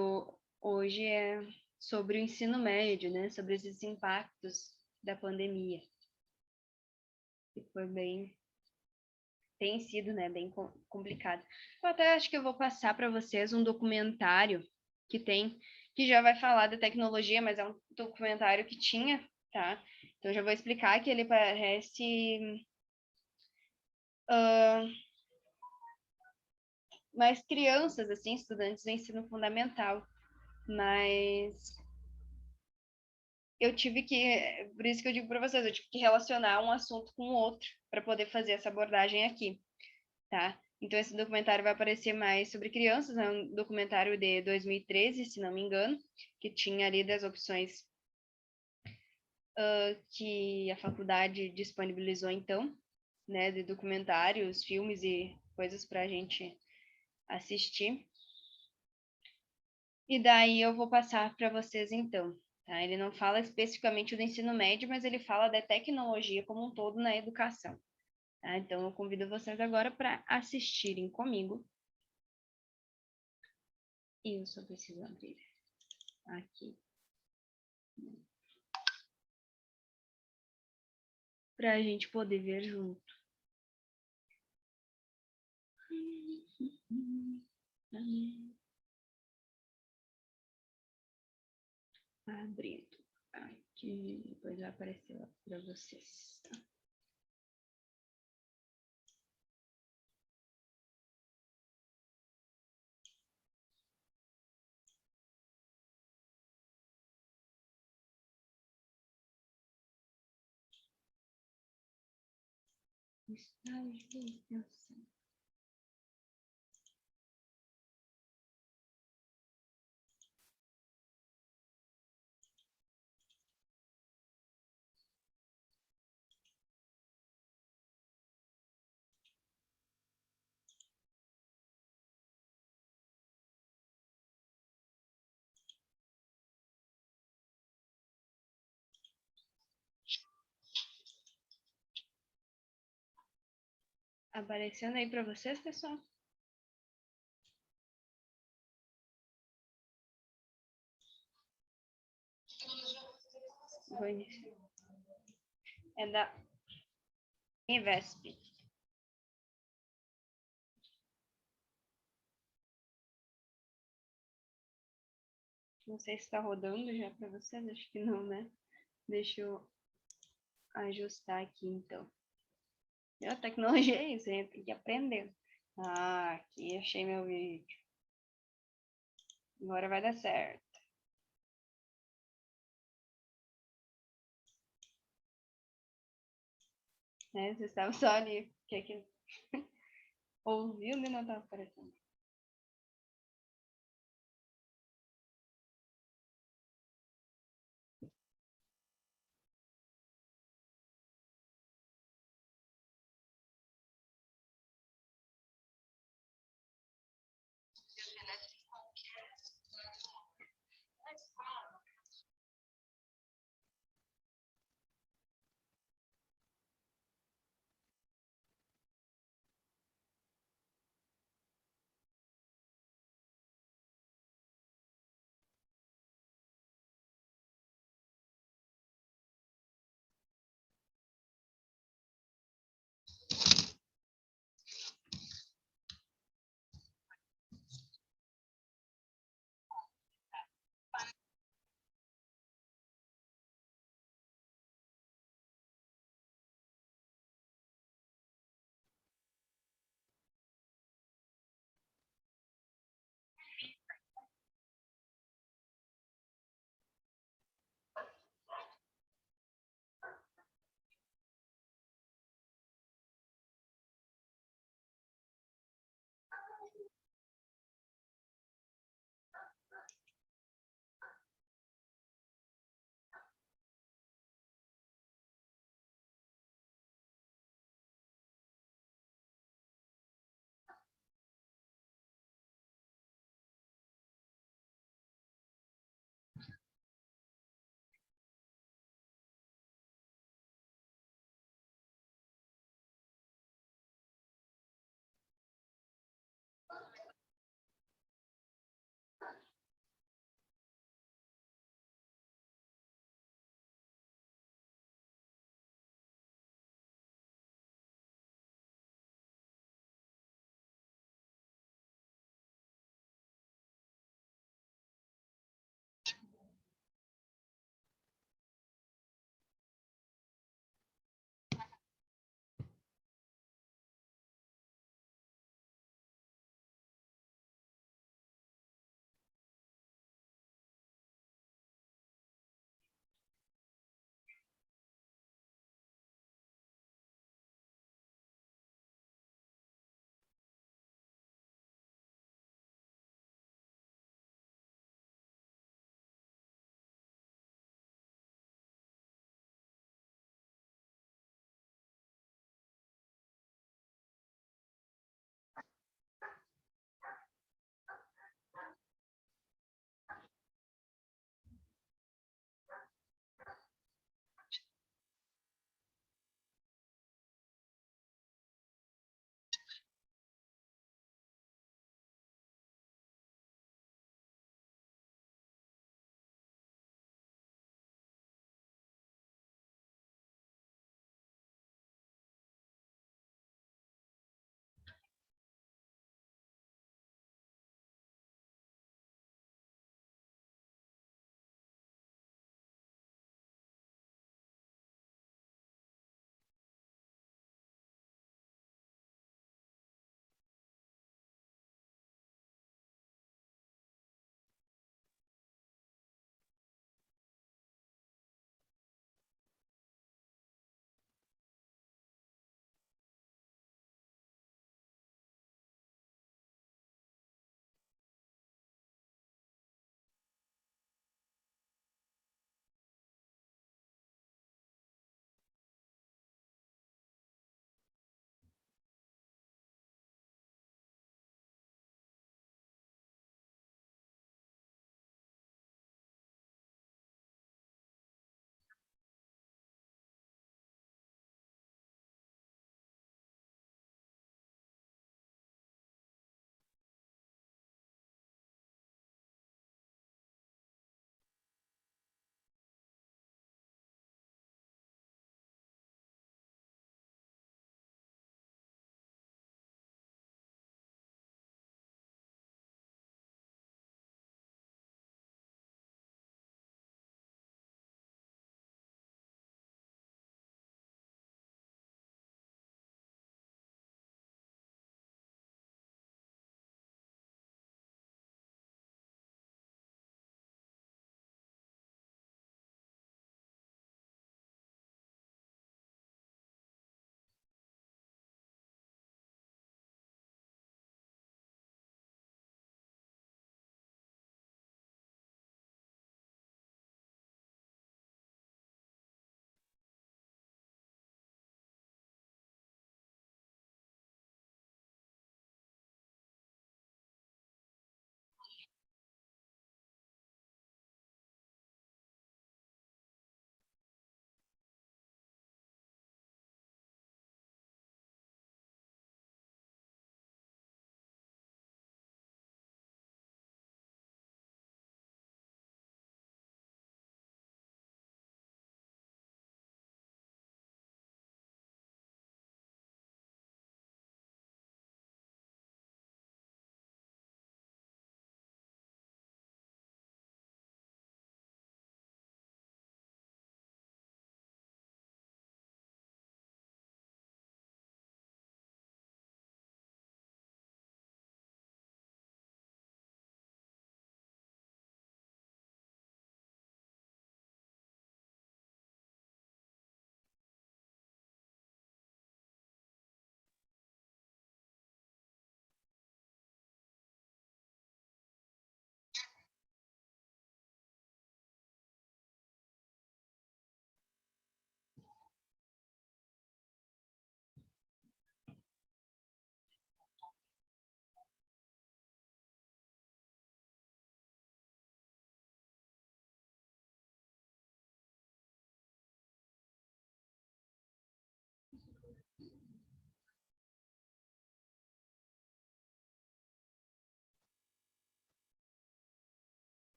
hoje é sobre o ensino médio, né? Sobre esses impactos da pandemia. Que foi tem sido, né, bem complicado. Eu até acho que eu vou passar para vocês um documentário que já vai falar da tecnologia, mas é um documentário que tinha, tá? Então já vou explicar que ele parece mais crianças, assim, estudantes do ensino fundamental, mas eu tive que, por isso que eu digo para vocês, eu tive que relacionar um assunto com o outro para poder fazer essa abordagem aqui, tá? Então, esse documentário vai aparecer mais sobre crianças, é um documentário de 2013, se não me engano, que tinha ali das opções que a faculdade disponibilizou, então, né, de documentários, filmes e coisas para a gente assistir. E daí eu vou passar para vocês, então. Tá? Ele não fala especificamente do ensino médio, mas ele fala da tecnologia como um todo na educação. Tá? Então, eu convido vocês agora para assistirem comigo. E eu só preciso abrir aqui. Para a gente poder ver junto. Abrindo aqui, depois vai aparecer lá para vocês. Tá? Estágio de extensão. Aparecendo aí para vocês, pessoal? Vou iniciar. É da Invesp. Não sei se está rodando já para vocês, acho que não, né? Deixa eu ajustar aqui, então. A tecnologia é isso, a gente tem que aprender. Ah, aqui achei meu vídeo. Agora vai dar certo. Né? Vocês estavam só ali, que aqui ouvindo e não estava aparecendo.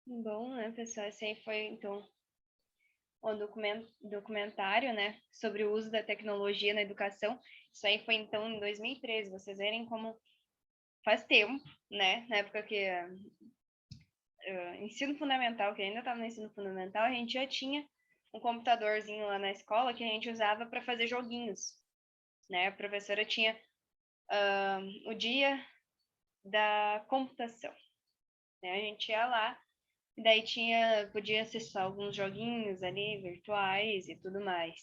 Bom, né, pessoal? Esse aí foi, então, o documentário, né, sobre o uso da tecnologia na educação. Isso aí foi, então, em 2013. Vocês verem como faz tempo, né? Na época que ensino fundamental, que ainda estava no ensino fundamental, a gente já tinha um computadorzinho lá na escola que a gente usava para fazer joguinhos, né? A professora tinha o dia da computação, né? A gente ia lá e daí podia acessar alguns joguinhos ali virtuais e tudo mais.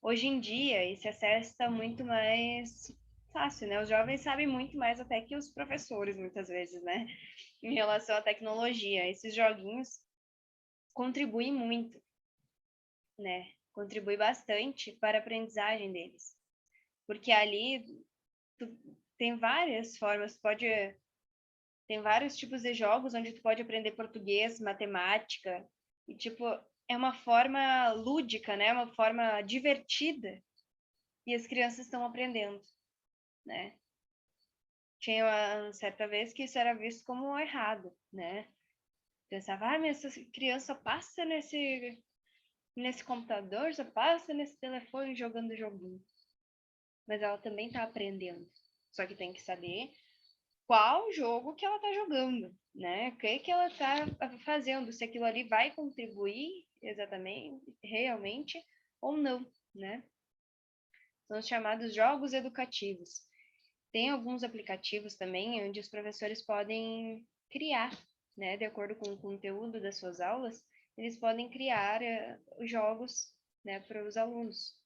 Hoje em dia, esse acesso está muito mais fácil, né? Os jovens sabem muito mais até que os professores, muitas vezes, né? Em relação à tecnologia. Esses joguinhos contribuem muito, né? Contribui bastante para a aprendizagem deles. Porque ali tem várias formas, tem vários tipos de jogos onde tu pode aprender português, matemática, e tipo, é uma forma lúdica, né? Uma forma divertida, e as crianças estão aprendendo, né? Tinha uma certa vez que isso era visto como errado, né? Pensava, mas essa criança passa nesse computador, só passa nesse telefone jogando joguinho. Mas ela também está aprendendo. Só que tem que saber qual jogo que ela está jogando, né? O que ela está fazendo, se aquilo ali vai contribuir exatamente, realmente, ou não, né? São os chamados jogos educativos. Tem alguns aplicativos também onde os professores podem criar, né? De acordo com o conteúdo das suas aulas, eles podem criar jogos, né, para os alunos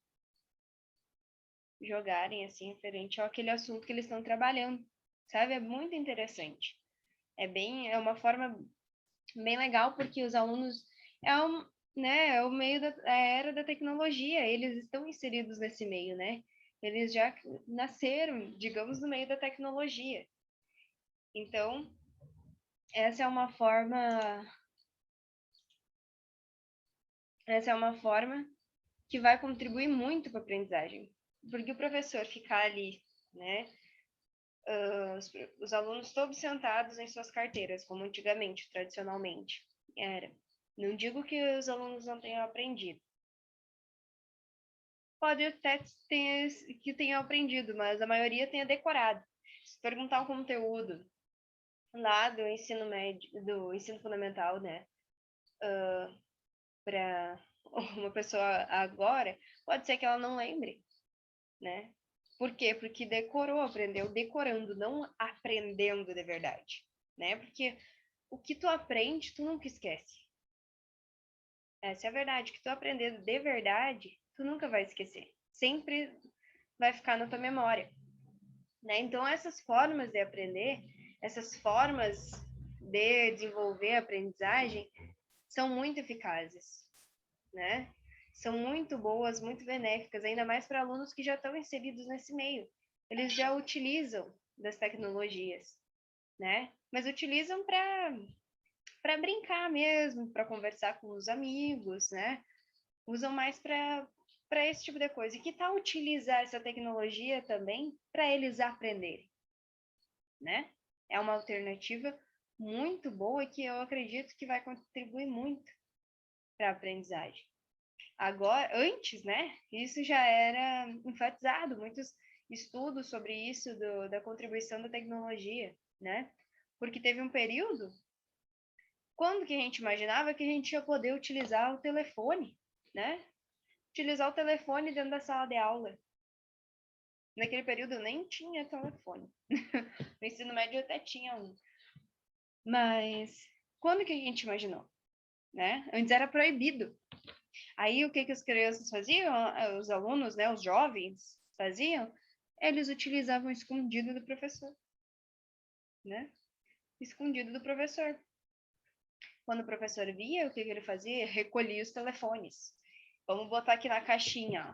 jogarem assim referente àquele assunto que eles estão trabalhando, sabe? É muito interessante. É uma forma bem legal porque os alunos é o meio da era da tecnologia, eles estão inseridos nesse meio, né? Eles já nasceram, digamos, no meio da tecnologia. Então, essa é uma forma, essa é uma forma que vai contribuir muito para a aprendizagem, porque o professor ficar ali, né, os alunos todos sentados em suas carteiras, como antigamente, tradicionalmente era. Não digo que os alunos não tenham aprendido. Pode até ter, que tenham aprendido, mas a maioria tenha decorado. Se perguntar um conteúdo lá do ensino médio, do ensino fundamental, né, para uma pessoa agora, pode ser que ela não lembre, né? Por quê? Porque decorou, aprendeu decorando, não aprendendo de verdade, né? Porque o que tu aprende, tu nunca esquece. Essa é a verdade. O que tu aprender de verdade, tu nunca vai esquecer. Sempre vai ficar na tua memória, né? Então, essas formas de aprender, essas formas de desenvolver a aprendizagem são muito eficazes, né? São muito boas, muito benéficas, ainda mais para alunos que já estão inseridos nesse meio. Eles já utilizam das tecnologias, né? Mas utilizam para brincar mesmo, para conversar com os amigos, né? Usam mais para esse tipo de coisa. E que tal utilizar essa tecnologia também para eles aprenderem, né? É uma alternativa muito boa que eu acredito que vai contribuir muito para a aprendizagem. Agora, antes, né? Isso já era enfatizado, muitos estudos sobre isso da contribuição da tecnologia, né? Porque teve um período quando que a gente imaginava que a gente ia poder utilizar o telefone, né? Utilizar o telefone dentro da sala de aula. Naquele período eu nem tinha telefone. No ensino médio eu até tinha um. Mas quando que a gente imaginou, né? Antes era proibido. Aí o que as crianças faziam? Os alunos, né, os jovens faziam? Eles utilizavam escondido do professor, né? Escondido do professor. Quando o professor via, o que ele fazia? Recolhia os telefones. Vamos botar aqui na caixinha,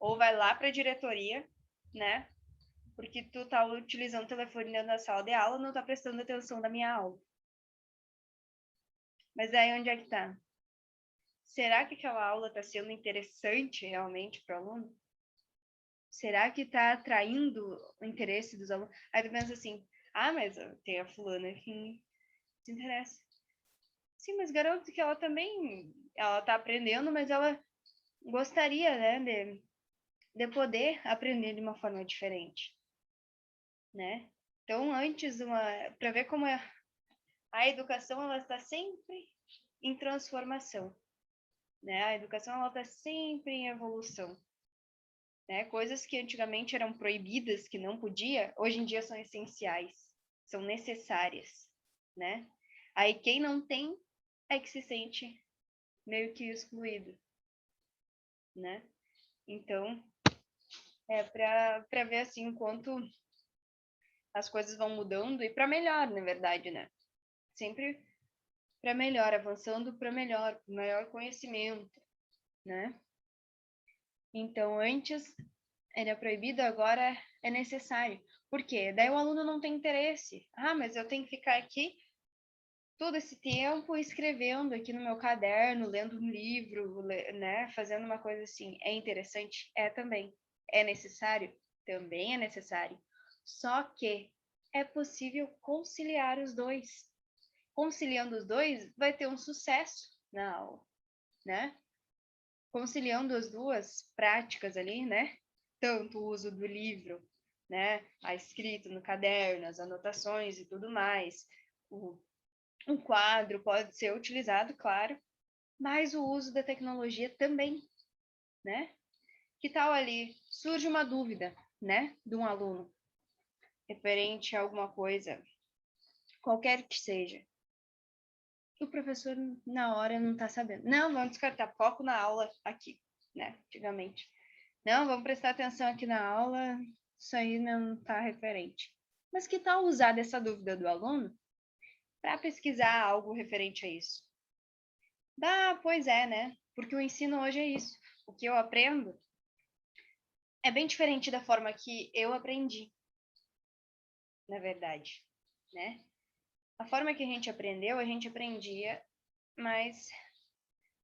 ó. Ou vai lá para a diretoria, né? Porque tu tá utilizando o telefone dentro da sala de aula, não tá prestando atenção na minha aula. Mas aí onde é que tá? Será que aquela aula está sendo interessante realmente para o aluno? Será que está atraindo o interesse dos alunos? Aí tu pensa assim, mas tem a fulana que se interessa. Sim, mas garanto que ela também, ela está aprendendo, mas ela gostaria, né, de poder aprender de uma forma diferente, né? Então, antes, para ver como a educação, ela está sempre em transformação, né? A educação, ela está sempre em evolução, né? Coisas que antigamente eram proibidas, que não podia, hoje em dia são essenciais, são necessárias, né? Aí quem não tem é que se sente meio que excluído, né? Então, é para ver assim o quanto as coisas vão mudando e para melhor, na verdade, né? Sempre para melhor, avançando para melhor, maior conhecimento, né? Então, antes era proibido, agora é necessário. Por quê? Daí o aluno não tem interesse. Ah, mas eu tenho que ficar aqui todo esse tempo escrevendo aqui no meu caderno, lendo um livro, né? Fazendo uma coisa assim. É interessante? É também. É necessário? Também é necessário. Só que é possível conciliar os dois. Conciliando os dois, vai ter um sucesso na aula, né? Conciliando as duas práticas ali, né? Tanto o uso do livro, né? A escrita no caderno, as anotações e tudo mais. Um quadro pode ser utilizado, claro, mas o uso da tecnologia também, né? Que tal ali surge uma dúvida, né, de um aluno referente a alguma coisa, qualquer que seja. O professor na hora não está sabendo. Não, vamos descartar, foco na aula aqui, né? Antigamente. Não, vamos prestar atenção aqui na aula, isso aí não está referente. Mas que tal usar dessa dúvida do aluno para pesquisar algo referente a isso? Ah, pois é, né? Porque o ensino hoje é isso. O que eu aprendo é bem diferente da forma que eu aprendi, na verdade, né? A forma que a gente aprendia mais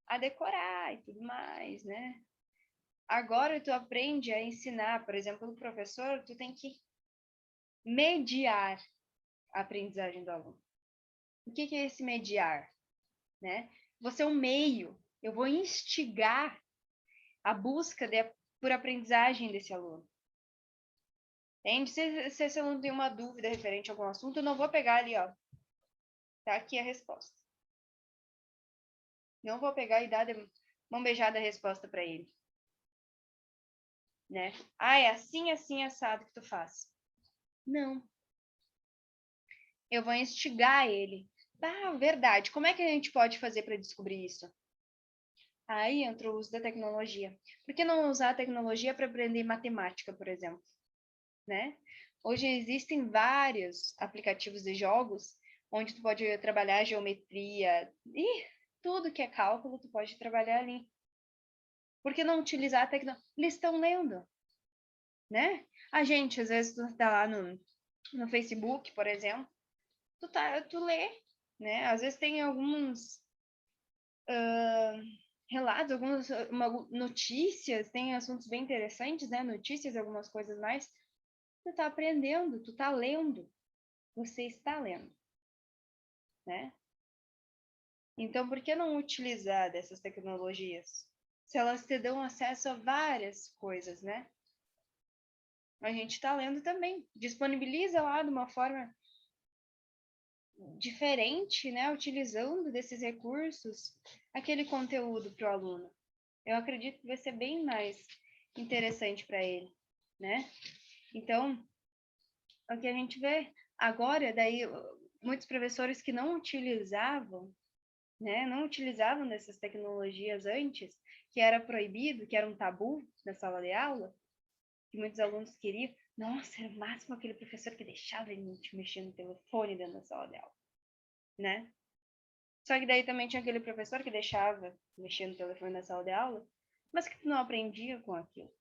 a decorar e tudo mais, né? Agora tu aprende a ensinar, por exemplo, o professor, tu tem que mediar a aprendizagem do aluno. O que é esse mediar, né? Você é um meio, eu vou instigar a busca por aprendizagem desse aluno. Entende? Se esse aluno tem uma dúvida referente a algum assunto, eu não vou pegar ali, ó, tá aqui a resposta. Não vou pegar e dar de mão beijada a resposta para ele, né? Ah, é assim, assim, assado que tu faz. Não. Eu vou instigar ele. Ah, verdade. Como é que a gente pode fazer para descobrir isso? Aí entra o uso da tecnologia. Por que não usar a tecnologia para aprender matemática, por exemplo? Né? Hoje existem vários aplicativos de jogos onde tu pode trabalhar geometria e tudo que é cálculo tu pode trabalhar ali. Por que não utilizar a tecnologia? Eles estão lendo, né? A gente, às vezes, tu tá lá no Facebook, por exemplo, tu lê, né? Às vezes tem alguns relatos, algumas notícias, tem assuntos bem interessantes, né? Notícias, algumas coisas mais. Tu tá aprendendo, tu tá lendo, você está lendo, né? Então, por que não utilizar dessas tecnologias? Se elas te dão acesso a várias coisas, né? A gente está lendo também. Disponibiliza lá de uma forma diferente, né? Utilizando desses recursos aquele conteúdo para o aluno. Eu acredito que vai ser bem mais interessante para ele, né? Então, o que a gente vê agora, daí muitos professores que não utilizavam, né? Não utilizavam dessas tecnologias antes, que era proibido, que era um tabu na sala de aula, que muitos alunos queriam. Nossa, era o máximo aquele professor que deixava a gente mexer no telefone dentro da sala de aula, né? Só que daí também tinha aquele professor que deixava mexer no telefone na sala de aula, mas que não aprendia com aquilo.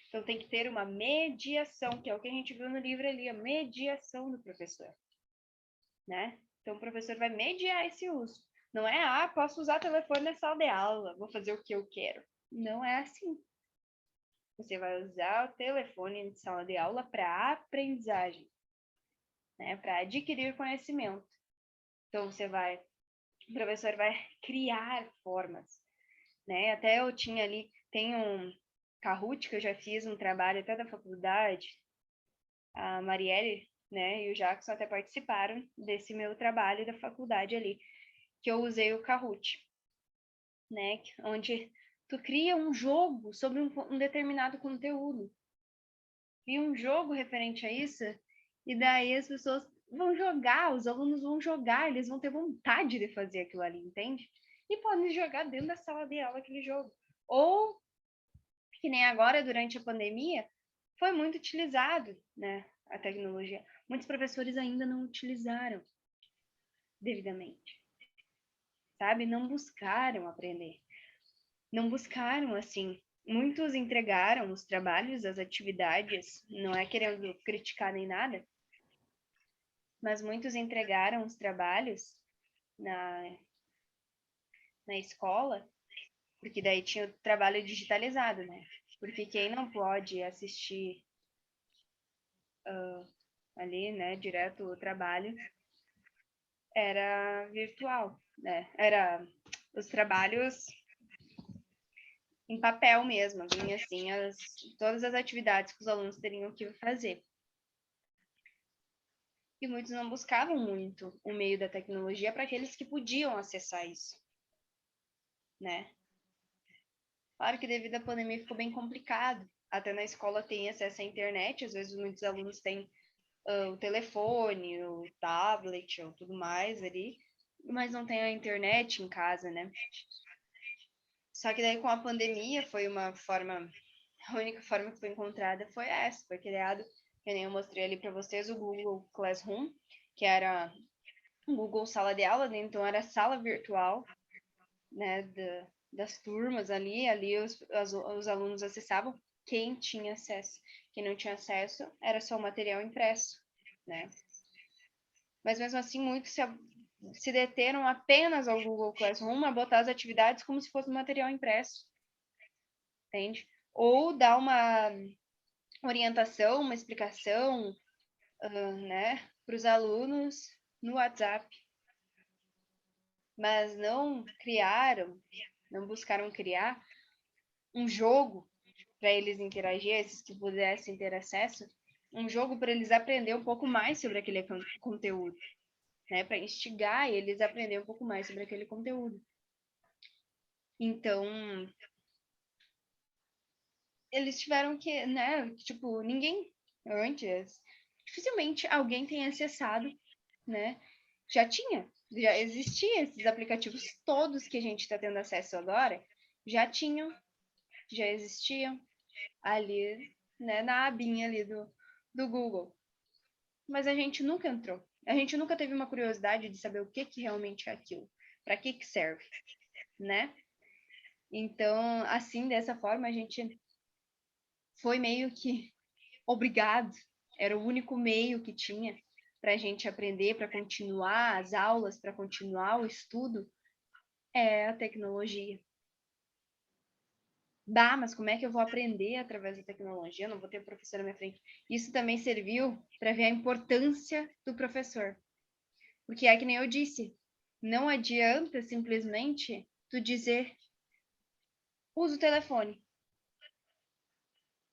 Então tem que ter uma mediação, que é o que a gente viu no livro ali, a mediação do professor, né? Então o professor vai mediar esse uso. Não é, posso usar o telefone na sala de aula, vou fazer o que eu quero. Não é assim. Você vai usar o telefone em sala de aula para aprendizagem, né? Para adquirir conhecimento. Então você vai o professor vai criar formas, né? Até eu tinha ali, tem um Kahoot, que eu já fiz um trabalho até da faculdade, a Marielle, né, e o Jackson até participaram desse meu trabalho da faculdade ali, que eu usei o Kahoot, né, onde tu cria um jogo sobre um determinado conteúdo. Cria um jogo referente a isso, e daí as pessoas vão jogar, os alunos vão jogar, eles vão ter vontade de fazer aquilo ali, entende? E podem jogar dentro da sala de aula aquele jogo. Ou, que nem agora, durante a pandemia, foi muito utilizado, né, a tecnologia. Muitos professores ainda não utilizaram devidamente, sabe? Não buscaram aprender. Não buscaram, assim. Muitos entregaram os trabalhos, as atividades, não é querendo criticar nem nada, mas muitos entregaram os trabalhos na, na escola, porque daí tinha o trabalho digitalizado, né? Porque quem não pode assistir ali, né, direto o trabalho, era virtual, né? Era os trabalhos em papel mesmo, vinha assim todas as atividades que os alunos teriam que fazer. E muitos não buscavam muito o meio da tecnologia para aqueles que podiam acessar isso, né? Claro que devido à pandemia ficou bem complicado. Até na escola tem acesso à internet, às vezes muitos alunos têm o telefone, o tablet ou tudo mais ali, mas não tem a internet em casa, né? Só que daí com a pandemia foi uma forma, a única forma que foi encontrada foi essa, foi criado, que nem eu mostrei ali para vocês, o Google Classroom, que era um Google Sala de Aula, né? Então era sala virtual, né, das turmas ali os alunos acessavam, quem tinha acesso. Quem não tinha acesso era só o material impresso, né? Mas mesmo assim, muitos se deteram apenas ao Google Classroom a botar as atividades como se fosse material impresso, entende? Ou dar uma orientação, uma explicação, né, para os alunos no WhatsApp, mas não criaram, não buscaram criar um jogo para eles interagir, esses que pudessem ter acesso, um jogo para eles aprender um pouco mais sobre aquele conteúdo, né, para instigar eles a aprender um pouco mais sobre aquele conteúdo. Então, eles tiveram que, né, tipo, ninguém antes, dificilmente alguém tenha acessado, né? Já existiam esses aplicativos todos que a gente está tendo acesso agora, já tinham, já existiam ali, né, na abinha ali do Google. Mas a gente nunca entrou. A gente nunca teve uma curiosidade de saber o que que realmente é aquilo, para que serve, né? Então, assim, dessa forma, a gente foi meio que obrigado, era o único meio que tinha para a gente aprender, para continuar as aulas, para continuar o estudo, é a tecnologia. Dá, mas como é que eu vou aprender através da tecnologia? Eu não vou ter professor na minha frente. Isso também serviu para ver a importância do professor. Porque é que nem eu disse, não adianta simplesmente tu dizer, usa o telefone.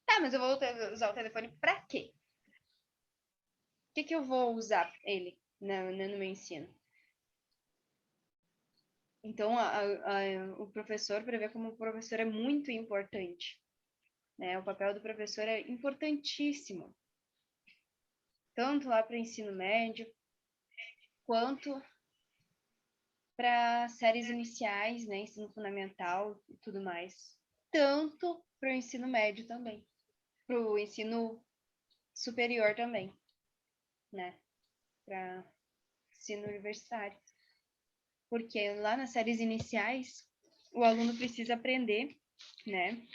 Tá, mas eu vou usar o telefone para quê? O que eu vou usar ele no meu ensino? Então, o professor, para ver como o professor é muito importante, né? O papel do professor é importantíssimo, tanto lá para o ensino médio, quanto para séries iniciais, né? Ensino fundamental e tudo mais. Tanto para o ensino médio também, para o ensino superior também, né? Para ensino universitário. Porque lá nas séries iniciais, o aluno precisa aprender, né?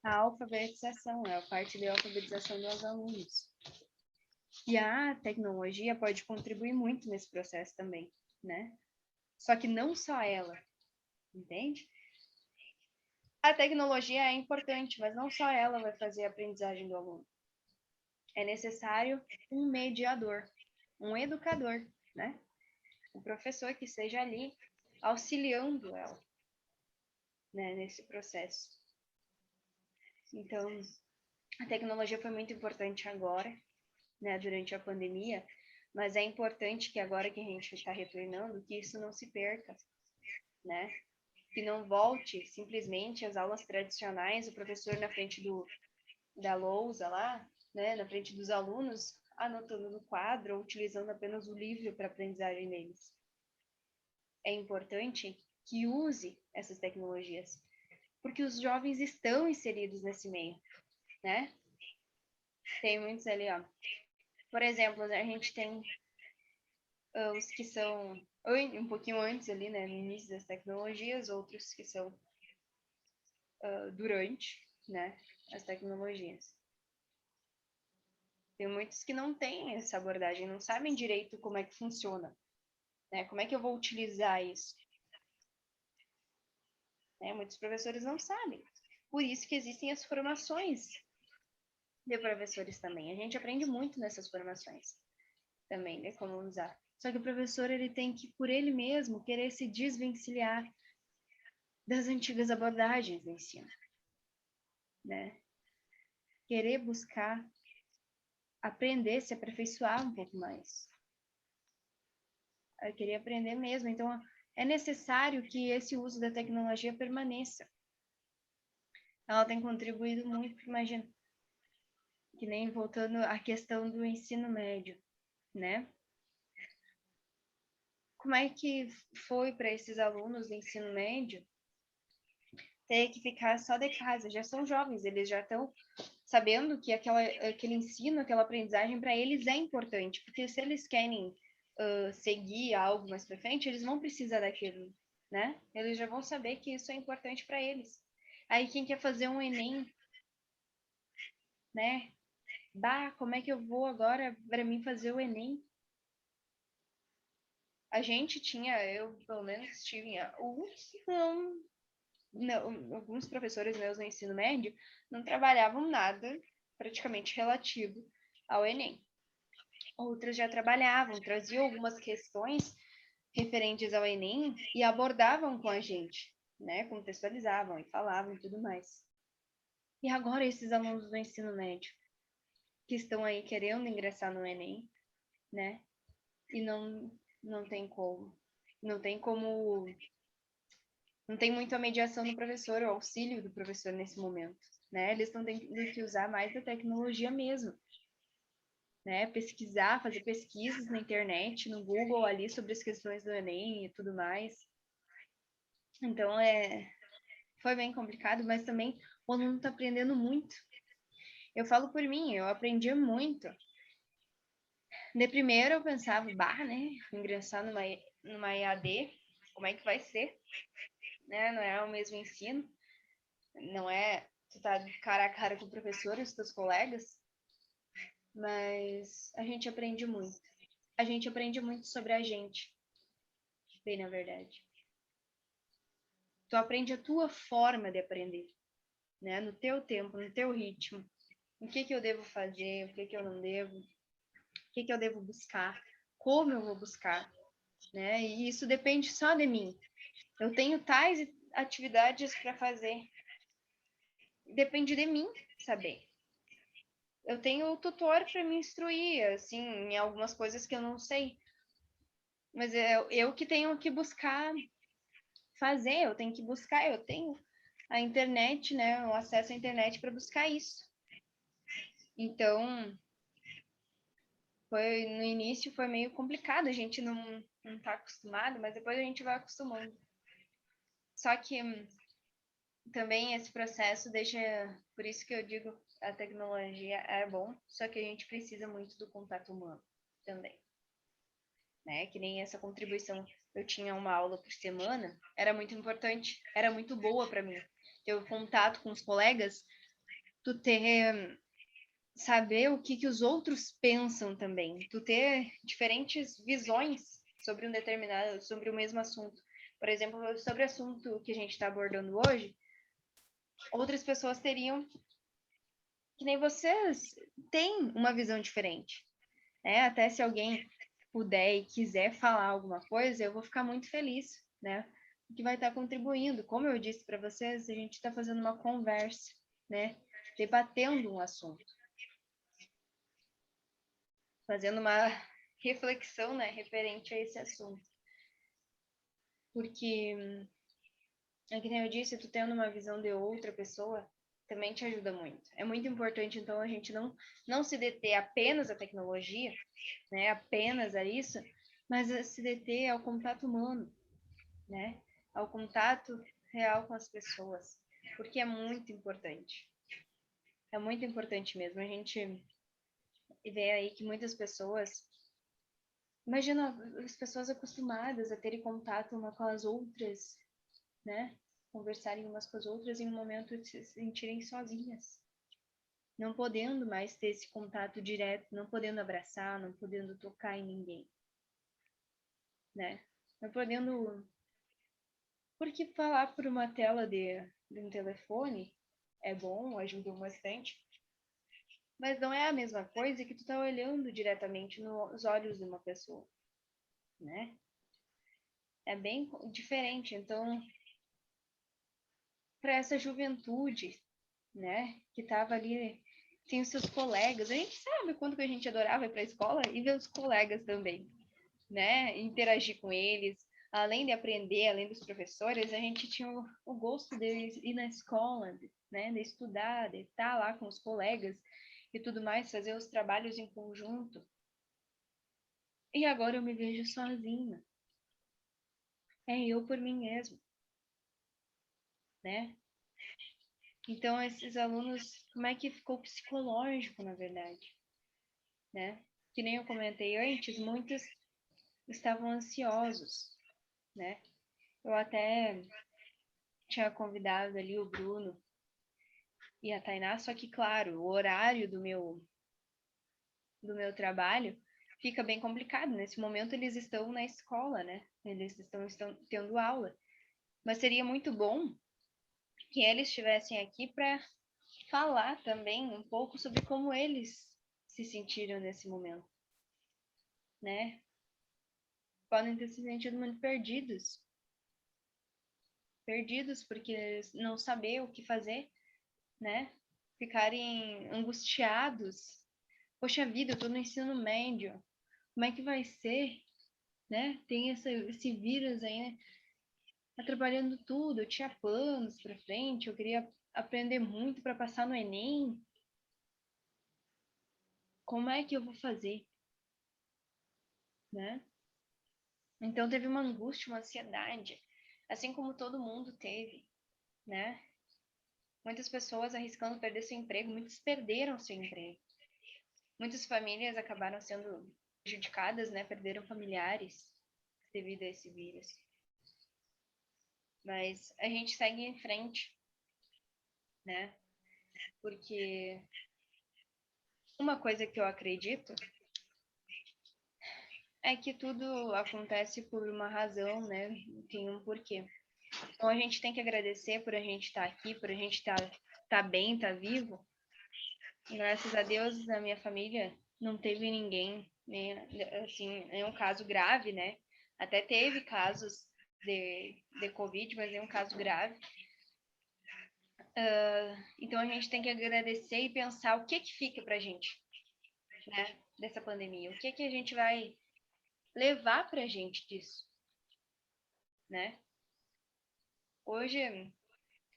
A alfabetização, é a parte de alfabetização dos alunos. E a tecnologia pode contribuir muito nesse processo também, né? Só que não só ela, entende? A tecnologia é importante, mas não só ela vai fazer a aprendizagem do aluno. É necessário um mediador, um educador, né? o professor que esteja ali auxiliando ela, né, nesse processo. Então, a tecnologia foi muito importante agora, né, durante a pandemia, mas é importante que agora que a gente está retornando, que isso não se perca, né? Que não volte simplesmente às aulas tradicionais, o professor na frente da lousa lá, né, na frente dos alunos, anotando no quadro, ou utilizando apenas o livro para aprendizagem deles. É importante que use essas tecnologias, porque os jovens estão inseridos nesse meio, né? Tem muitos ali, ó. Por exemplo, a gente tem os que são um pouquinho antes ali, né, no início das tecnologias, outros que são durante, né, as tecnologias. Tem muitos que não têm essa abordagem, não sabem direito como é que funciona, né? Como é que eu vou utilizar isso? Né? Muitos professores não sabem. Por isso que existem as formações de professores também. A gente aprende muito nessas formações também, né? Como usar. Só que o professor, ele tem que, por ele mesmo, querer se desvencilhar das antigas abordagens do ensino, né? Querer buscar aprender, se aperfeiçoar um pouco mais. Eu queria aprender mesmo. Então, é necessário que esse uso da tecnologia permaneça. Ela tem contribuído muito, imagina, que nem voltando à questão do ensino médio, né? Como é que foi para esses alunos do ensino médio ter que ficar só de casa? Já são jovens, eles já estão sabendo que aquele ensino, aquela aprendizagem para eles é importante, porque se eles querem seguir algo mais para frente, eles vão precisar daquilo, né? Eles já vão saber que isso é importante para eles. Aí quem quer fazer um Enem, né? Bah, como é que eu vou agora para mim fazer o Enem? A gente tinha, eu pelo menos tinha, alguns professores meus no ensino médio não trabalhavam nada praticamente relativo ao Enem. Outras já trabalhavam, traziam algumas questões referentes ao Enem e abordavam com a gente, né? Contextualizavam e falavam e tudo mais. E agora esses alunos do ensino médio que estão aí querendo ingressar no Enem, né? E não tem como. Não tem como. Não tem muito a mediação do professor, o auxílio do professor nesse momento, né? Eles estão tendo que usar mais da tecnologia mesmo, né? Pesquisar, fazer pesquisas na internet, no Google ali sobre as questões do Enem e tudo mais. Então, foi bem complicado, mas também o aluno está aprendendo muito. Eu falo por mim, eu aprendi muito. De primeiro eu pensava, bah, né? Ingressar numa EAD, como é que vai ser? Né? Não é o mesmo ensino, não é tu tá cara a cara com o professor e os teus colegas, mas a gente aprende muito. A gente aprende muito sobre a gente, bem na verdade. Tu aprende a tua forma de aprender, né? No teu tempo, no teu ritmo. O que eu devo fazer, o que eu não devo, o que eu devo buscar, como eu vou buscar, né? E isso depende só de mim. Eu tenho tais atividades para fazer. Depende de mim saber. Eu tenho o tutor para me instruir, assim, em algumas coisas que eu não sei. Mas é eu que tenho que buscar fazer, eu tenho que buscar, eu tenho a internet, né, o acesso à internet para buscar isso. Então, no início foi meio complicado, a gente não tá acostumado, mas depois a gente vai acostumando. Só que também esse processo deixa, por isso que eu digo, a tecnologia é bom, só que a gente precisa muito do contato humano também, né? Que nem essa contribuição, eu tinha uma aula por semana, era muito importante, era muito boa para mim. Ter o contato com os colegas, tu ter saber o que os outros pensam também, tu ter diferentes visões sobre um determinado, sobre o mesmo assunto. Por exemplo, sobre o assunto que a gente está abordando hoje, outras pessoas teriam, que nem vocês, têm uma visão diferente, né? Até se alguém puder e quiser falar alguma coisa, eu vou ficar muito feliz, né? Que vai estar contribuindo. Como eu disse para vocês, a gente está fazendo uma conversa, né? Debatendo um assunto, fazendo uma reflexão, né, referente a esse assunto. Porque, é que nem eu disse, tu tendo uma visão de outra pessoa, também te ajuda muito. É muito importante, então, a gente não se deter apenas à tecnologia, né, apenas a isso, mas a se deter ao contato humano, né, ao contato real com as pessoas, porque é muito importante. É muito importante mesmo. A gente vê aí que muitas pessoas, imagina as pessoas acostumadas a terem contato uma com as outras, né, conversarem umas com as outras em um momento de se sentirem sozinhas, não podendo mais ter esse contato direto, não podendo abraçar, não podendo tocar em ninguém, né? Não podendo. Porque falar por uma tela de um telefone é bom, ajuda bastante, mas não é a mesma coisa que tu tá olhando diretamente nos olhos de uma pessoa, né? É bem diferente. Então, para essa juventude, né, que tava ali, tem os seus colegas, a gente sabe quanto que a gente adorava ir para a escola e ver os colegas também, né, interagir com eles, além de aprender, além dos professores, a gente tinha o gosto de ir na escola, né, de estudar, de estar lá com os colegas e tudo mais, fazer os trabalhos em conjunto. E agora eu me vejo sozinha. É eu por mim mesmo, né? Então, esses alunos, como é que ficou o psicológico, na verdade, né? Que nem eu comentei antes, muitos estavam ansiosos, né? Eu até tinha convidado ali o Bruno e a Tainá, só que, claro, o horário do meu trabalho fica bem complicado. Nesse momento, eles estão na escola, né? Eles estão tendo aula. Mas seria muito bom que eles estivessem aqui para falar também um pouco sobre como eles se sentiram nesse momento, né? Podem ter se sentido muito perdidos. Perdidos porque não saber o que fazer, né? Ficarem angustiados. Poxa vida, eu tô no ensino médio. Como é que vai ser, né? Tem esse vírus aí, né? Atrapalhando tudo. Eu tinha planos pra frente, eu queria aprender muito para passar no Enem. Como é que eu vou fazer, né? Então teve uma angústia, uma ansiedade, assim como todo mundo teve, né? Muitas pessoas arriscando perder seu emprego, muitos perderam seu emprego. Muitas famílias acabaram sendo prejudicadas, né? Perderam familiares devido a esse vírus. Mas a gente segue em frente, né? Porque uma coisa que eu acredito é que tudo acontece por uma razão, né? Tem um porquê. Então a gente tem que agradecer por a gente estar aqui, por a gente tá bem, tá vivo. E graças a Deus, na minha família não teve ninguém, nem, assim, nenhum caso grave, né? Até teve casos de Covid, mas nenhum caso grave. Então a gente tem que agradecer e pensar o que fica pra gente, né? Dessa pandemia. O que a gente vai levar pra gente disso, né? Hoje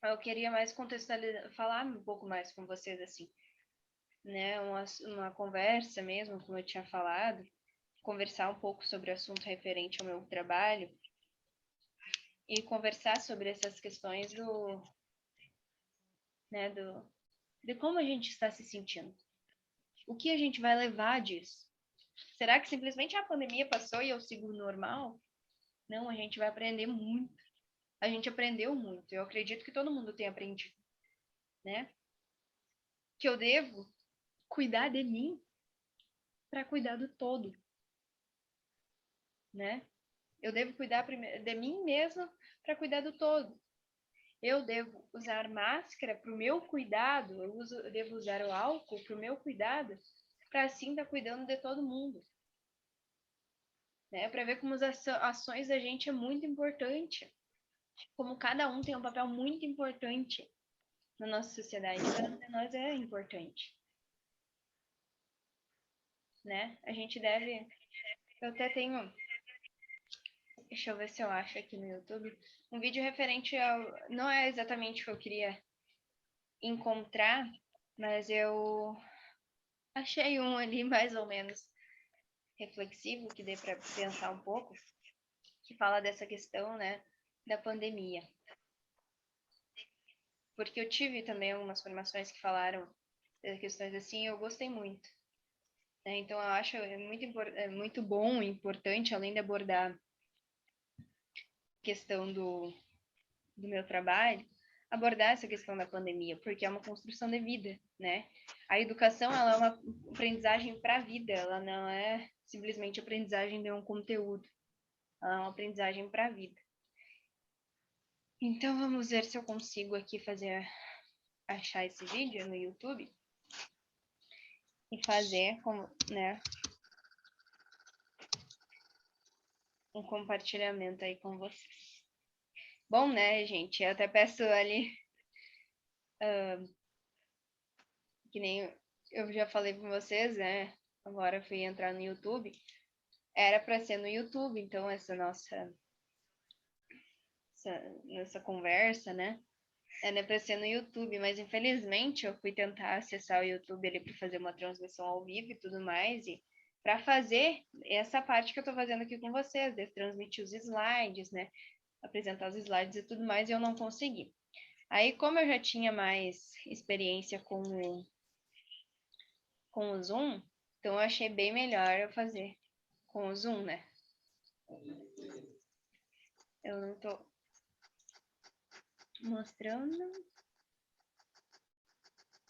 eu queria mais contextualizar, falar um pouco mais com vocês, assim, né? Uma conversa mesmo, como eu tinha falado, conversar um pouco sobre o assunto referente ao meu trabalho e conversar sobre essas questões né, de como a gente está se sentindo. O que a gente vai levar disso? Será que simplesmente a pandemia passou e eu sigo normal? Não, a gente vai aprender muito. A gente aprendeu muito. Eu acredito que todo mundo tem aprendido, né? Que eu devo cuidar de mim para cuidar do todo, né? Eu devo cuidar de mim mesma para cuidar do todo. Eu devo usar máscara para o meu cuidado, eu devo usar o álcool para o meu cuidado, para assim estar cuidando de todo mundo. né? Para ver como as ações da gente é muito importante, como cada um tem um papel muito importante na nossa sociedade, cada um de nós é importante, né? A gente deve. Eu até tenho. Deixa eu ver se eu acho aqui no YouTube. Um vídeo referente ao. Não é exatamente o que eu queria encontrar, mas eu achei um ali mais ou menos reflexivo, que dê para pensar um pouco, que fala dessa questão, né, da pandemia. Porque eu tive também algumas formações que falaram de questões assim, e eu gostei muito. Né? Então, eu acho muito bom e importante, além de abordar a questão do meu trabalho, abordar essa questão da pandemia, porque é uma construção de vida, né? A educação, ela é uma aprendizagem para a vida, ela não é simplesmente aprendizagem de um conteúdo, ela é uma aprendizagem para a vida. Então, vamos ver se eu consigo aqui achar esse vídeo no YouTube e fazer, né, um compartilhamento aí com vocês. Bom, né, gente? Eu até peço ali, que nem eu já falei com vocês, né? Agora eu fui entrar no YouTube. Era para ser no YouTube, então essa conversa, né? Era para ser no YouTube, mas infelizmente eu fui tentar acessar o YouTube ali para fazer uma transmissão ao vivo e tudo mais, e para fazer essa parte que eu estou fazendo aqui com vocês, de transmitir os slides, né? Apresentar os slides e tudo mais, e eu não consegui. Aí, como eu já tinha mais experiência com o Zoom, então eu achei bem melhor eu fazer com o Zoom, né? Eu não tô mostrando.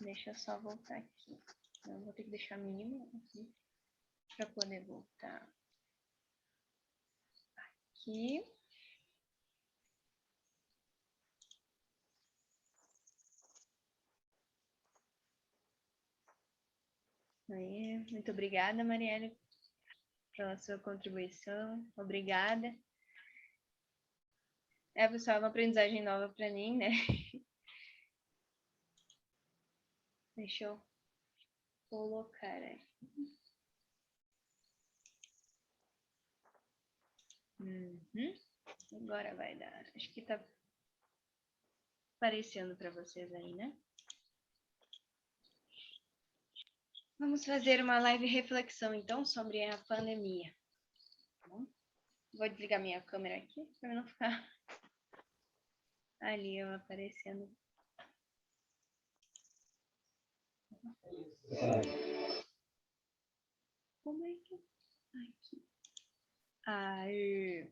Deixa eu só voltar aqui. Eu vou ter que deixar mínimo aqui para poder voltar aqui. Aí, muito obrigada, Marielle, pela sua contribuição. Obrigada. É, pessoal, uma aprendizagem nova para mim, né? Deixa eu colocar aqui. Uhum. Agora vai dar. Acho que tá aparecendo para vocês aí, né? Vamos fazer uma live reflexão, então, sobre a pandemia. Tá bom? Vou desligar minha câmera aqui, para não ficar ali eu aparecendo. Como é que... Aqui. Aí.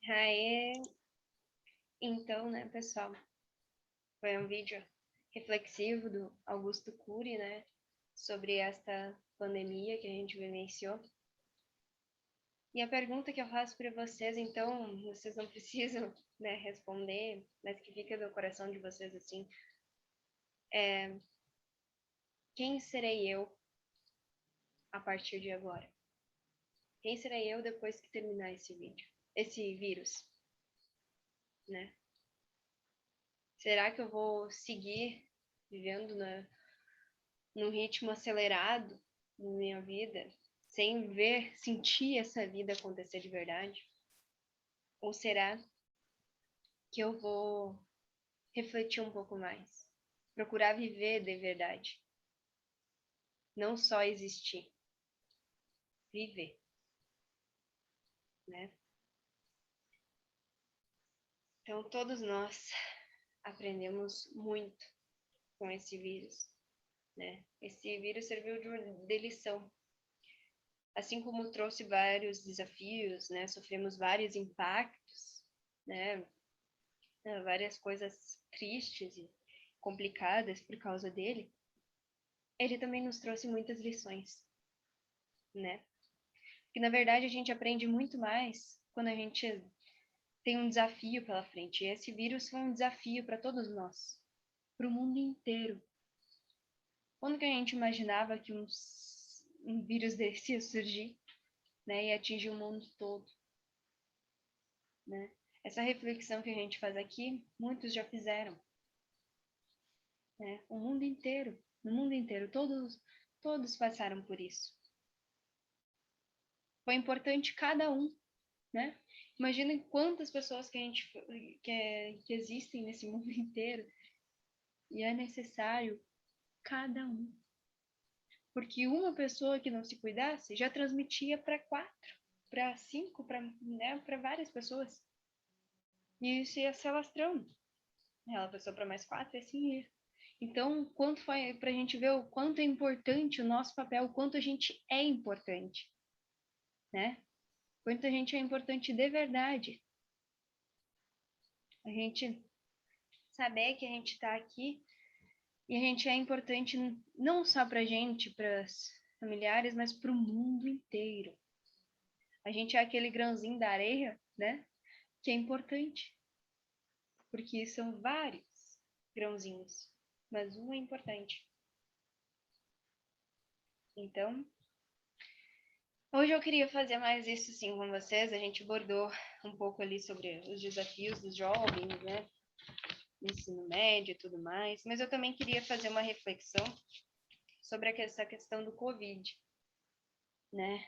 Aí, então, né, pessoal, foi um vídeo reflexivo do Augusto Cury, né, sobre esta pandemia que a gente vivenciou. E a pergunta que eu faço para vocês, então, vocês não precisam, né, responder, mas que fica do coração de vocês assim, é: quem serei eu a partir de agora? Quem serei eu depois que terminar esse vídeo, esse vírus, né? Será que eu vou seguir vivendo num ritmo acelerado na minha vida, sem sentir essa vida acontecer de verdade? Ou será que eu vou refletir um pouco mais, procurar viver de verdade, não só existir, viver, né? Então, todos nós aprendemos muito com esse vírus, né? Esse vírus serviu de lição. Assim como trouxe vários desafios, né? Sofremos vários impactos, né? Várias coisas tristes e complicadas por causa dele. Ele também nos trouxe muitas lições, né? Porque, na verdade, a gente aprende muito mais quando a gente tem um desafio pela frente. E esse vírus foi um desafio para todos nós, para o mundo inteiro. Quando que a gente imaginava que um vírus desse ia surgir, né, e atingir o mundo todo, né? Essa reflexão que a gente faz aqui, muitos já fizeram, né? O mundo inteiro, no mundo inteiro, todos passaram por isso. Foi importante cada um, né? Imagina quantas pessoas que existem nesse mundo inteiro e é necessário cada um. Porque uma pessoa que não se cuidasse já transmitia para 4, para 5, para várias pessoas. E isso ia se alastrando. Ela passou para mais 4 e assim ia. Então, quanto foi para a gente ver o quanto é importante o nosso papel, o quanto a gente é importante, né? Quanto a gente é importante de verdade. A gente saber que a gente está aqui e a gente é importante não só para a gente, para os familiares, mas para o mundo inteiro. A gente é aquele grãozinho da areia, né? Que é importante. Porque são vários grãozinhos, mas um é importante. Então, hoje eu queria fazer mais isso sim com vocês. A gente abordou um pouco ali sobre os desafios dos jovens, né? Ensino médio e tudo mais. Mas eu também queria fazer uma reflexão sobre essa questão do Covid, né?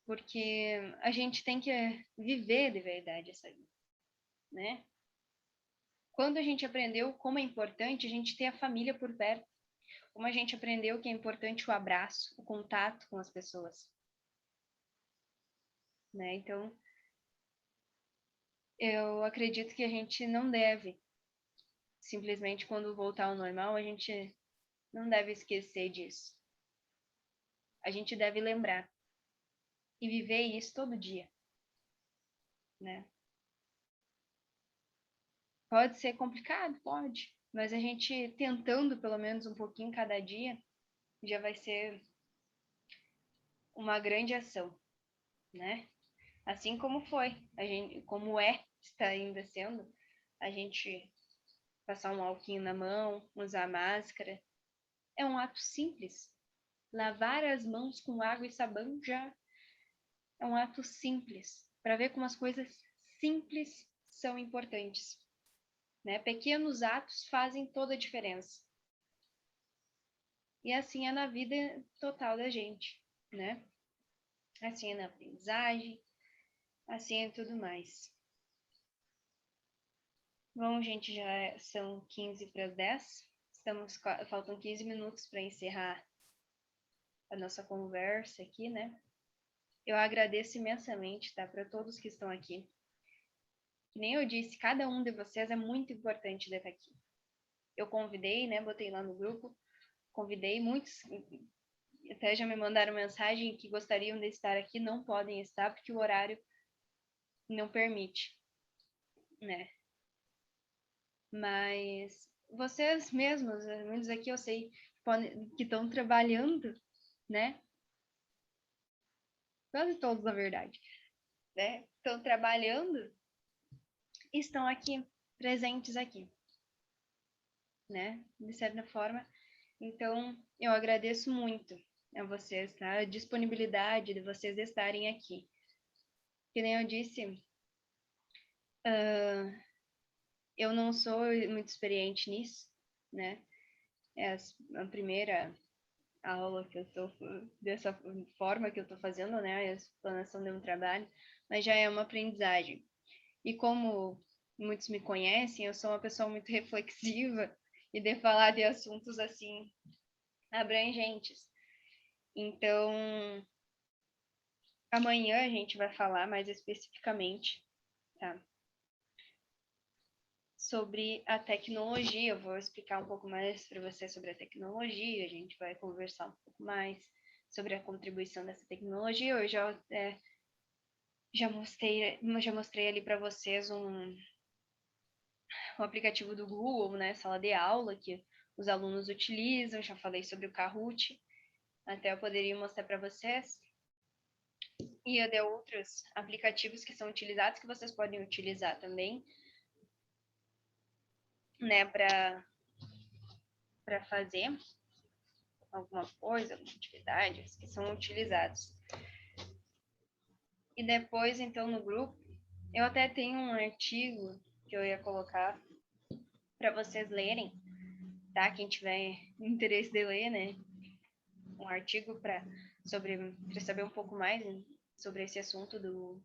Porque a gente tem que viver de verdade essa vida, né? Quando a gente aprendeu como é importante a gente ter a família por perto, como a gente aprendeu que é importante o abraço, o contato com as pessoas, né? Então, eu acredito que a gente não deve, simplesmente quando voltar ao normal, a gente não deve esquecer disso. A gente deve lembrar e viver isso todo dia, né? Pode ser complicado, pode, mas a gente tentando pelo menos um pouquinho cada dia, já vai ser uma grande ação, né? Assim como foi, como está ainda sendo, a gente passar um alquinho na mão, usar máscara, é um ato simples. Lavar as mãos com água e sabão já é um ato simples, para ver como as coisas simples são importantes, né? Pequenos atos fazem toda a diferença. E assim é na vida total da gente, né? Assim é na aprendizagem, assim é tudo mais. Bom, gente, já são 15 para as 10. Faltam 15 minutos para encerrar a nossa conversa aqui, né? Eu agradeço imensamente, tá? Para todos que estão aqui. Que nem eu disse, cada um de vocês é muito importante de estar aqui. Eu convidei, né? Botei lá no grupo. Convidei muitos, até já me mandaram mensagem que gostariam de estar aqui, não podem estar, porque o horário não permite, né? Mas vocês mesmos, menos aqui eu sei que estão trabalhando, né? Quase todos, na verdade, né? Estão trabalhando e estão aqui, presentes aqui, né? De certa forma. Então, eu agradeço muito a vocês, tá? A disponibilidade de vocês estarem aqui. Que nem eu disse, eu não sou muito experiente nisso, né? É a primeira aula que eu tô, dessa forma que eu tô fazendo, né? A explanação de um trabalho, mas já é uma aprendizagem. E como muitos me conhecem, eu sou uma pessoa muito reflexiva e de falar de assuntos assim abrangentes. Então, amanhã a gente vai falar mais especificamente, tá? Sobre a tecnologia. Eu vou explicar um pouco mais para você sobre a tecnologia, a gente vai conversar um pouco mais sobre a contribuição dessa tecnologia. Eu já mostrei ali para vocês um aplicativo do Google, né, sala de aula, que os alunos utilizam, já falei sobre o Kahoot, até eu poderia mostrar para vocês. E de outros aplicativos que são utilizados, que vocês podem utilizar também, né, para fazer alguma coisa, alguma atividade, que são utilizados. E depois, então, no grupo, eu até tenho um artigo que eu ia colocar para vocês lerem, tá? Quem tiver interesse de ler, né? Um artigo para saber um pouco mais sobre esse assunto do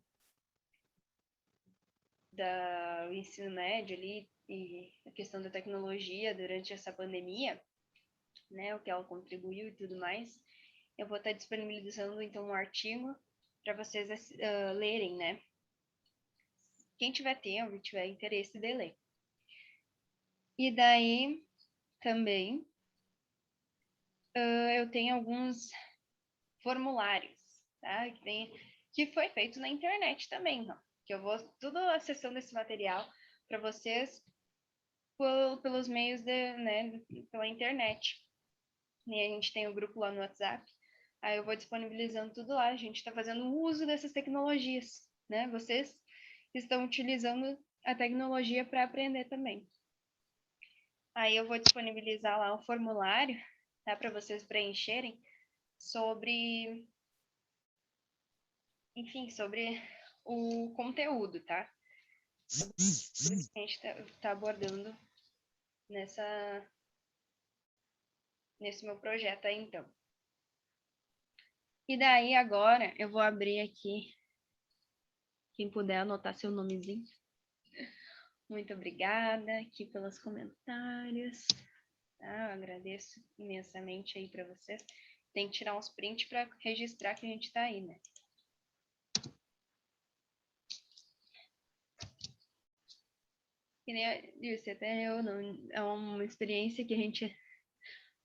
ensino médio ali e a questão da tecnologia durante essa pandemia, né? O que ela contribuiu e tudo mais. Eu vou estar disponibilizando então um artigo para vocês lerem, né? Quem tiver tempo e tiver interesse de ler. E daí também eu tenho alguns formulários, tá? Que foi feito na internet também, ó, que eu vou toda a sessão desse material para vocês pelos meios né, pela internet. E a gente tem o grupo lá no WhatsApp. Aí eu vou disponibilizando tudo lá. A gente está fazendo uso dessas tecnologias, né? Vocês estão utilizando a tecnologia para aprender também. Aí eu vou disponibilizar lá um formulário, tá? Para vocês preencherem sobre, enfim, sobre o conteúdo, tá? Sobre o que a gente tá abordando nesse meu projeto aí, então. E daí agora eu vou abrir aqui, quem puder anotar seu nomezinho. Muito obrigada aqui pelos comentários. Tá? Eu agradeço imensamente aí para vocês. Tem que tirar uns prints para registrar que a gente está aí, né? Que nem eu disse, até eu não. É uma experiência que a gente,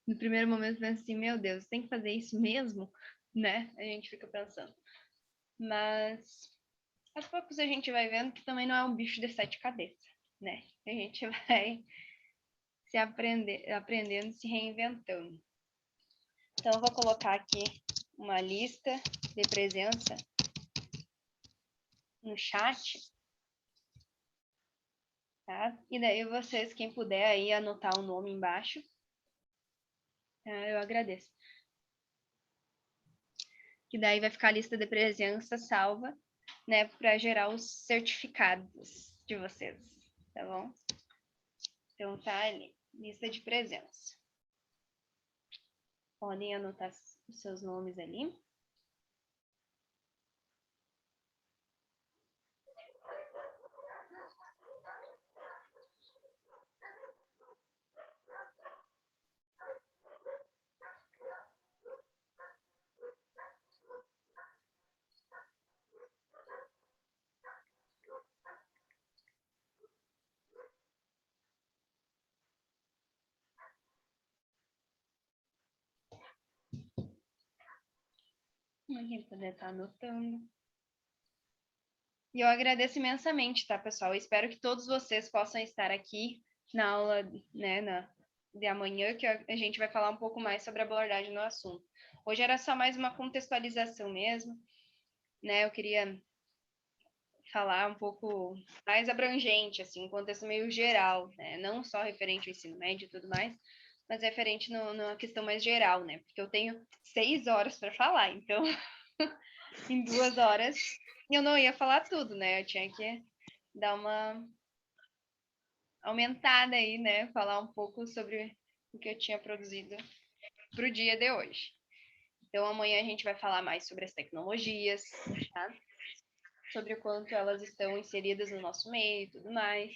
no primeiro momento, pensa assim: meu Deus, tem que fazer isso mesmo? Né? A gente fica pensando. Mas aos poucos a gente vai vendo que também não é um bicho de sete cabeças, né? A gente vai aprendendo, se reinventando. Então, eu vou colocar aqui uma lista de presença no chat, tá? E daí vocês, quem puder aí anotar o nome embaixo, eu agradeço. Que daí vai ficar a lista de presença salva, né, para gerar os certificados de vocês, tá bom? Então tá ali, lista de presença. Podem anotar os seus nomes ali. Quem puder estar anotando. E eu agradeço imensamente, tá, pessoal? Eu espero que todos vocês possam estar aqui na aula, né, de amanhã, que a gente vai falar um pouco mais sobre a abordagem no assunto. Hoje era só mais uma contextualização mesmo, né? Eu queria falar um pouco mais abrangente, assim, um contexto meio geral, né? Não só referente ao ensino médio e tudo mais, mas referente numa questão mais geral, né? Porque eu tenho 6 horas para falar, então em 2 horas eu não ia falar tudo, né? Eu tinha que dar uma aumentada aí, né? Falar um pouco sobre o que eu tinha produzido para o dia de hoje. Então amanhã a gente vai falar mais sobre as tecnologias, tá? Sobre o quanto elas estão inseridas no nosso meio e tudo mais.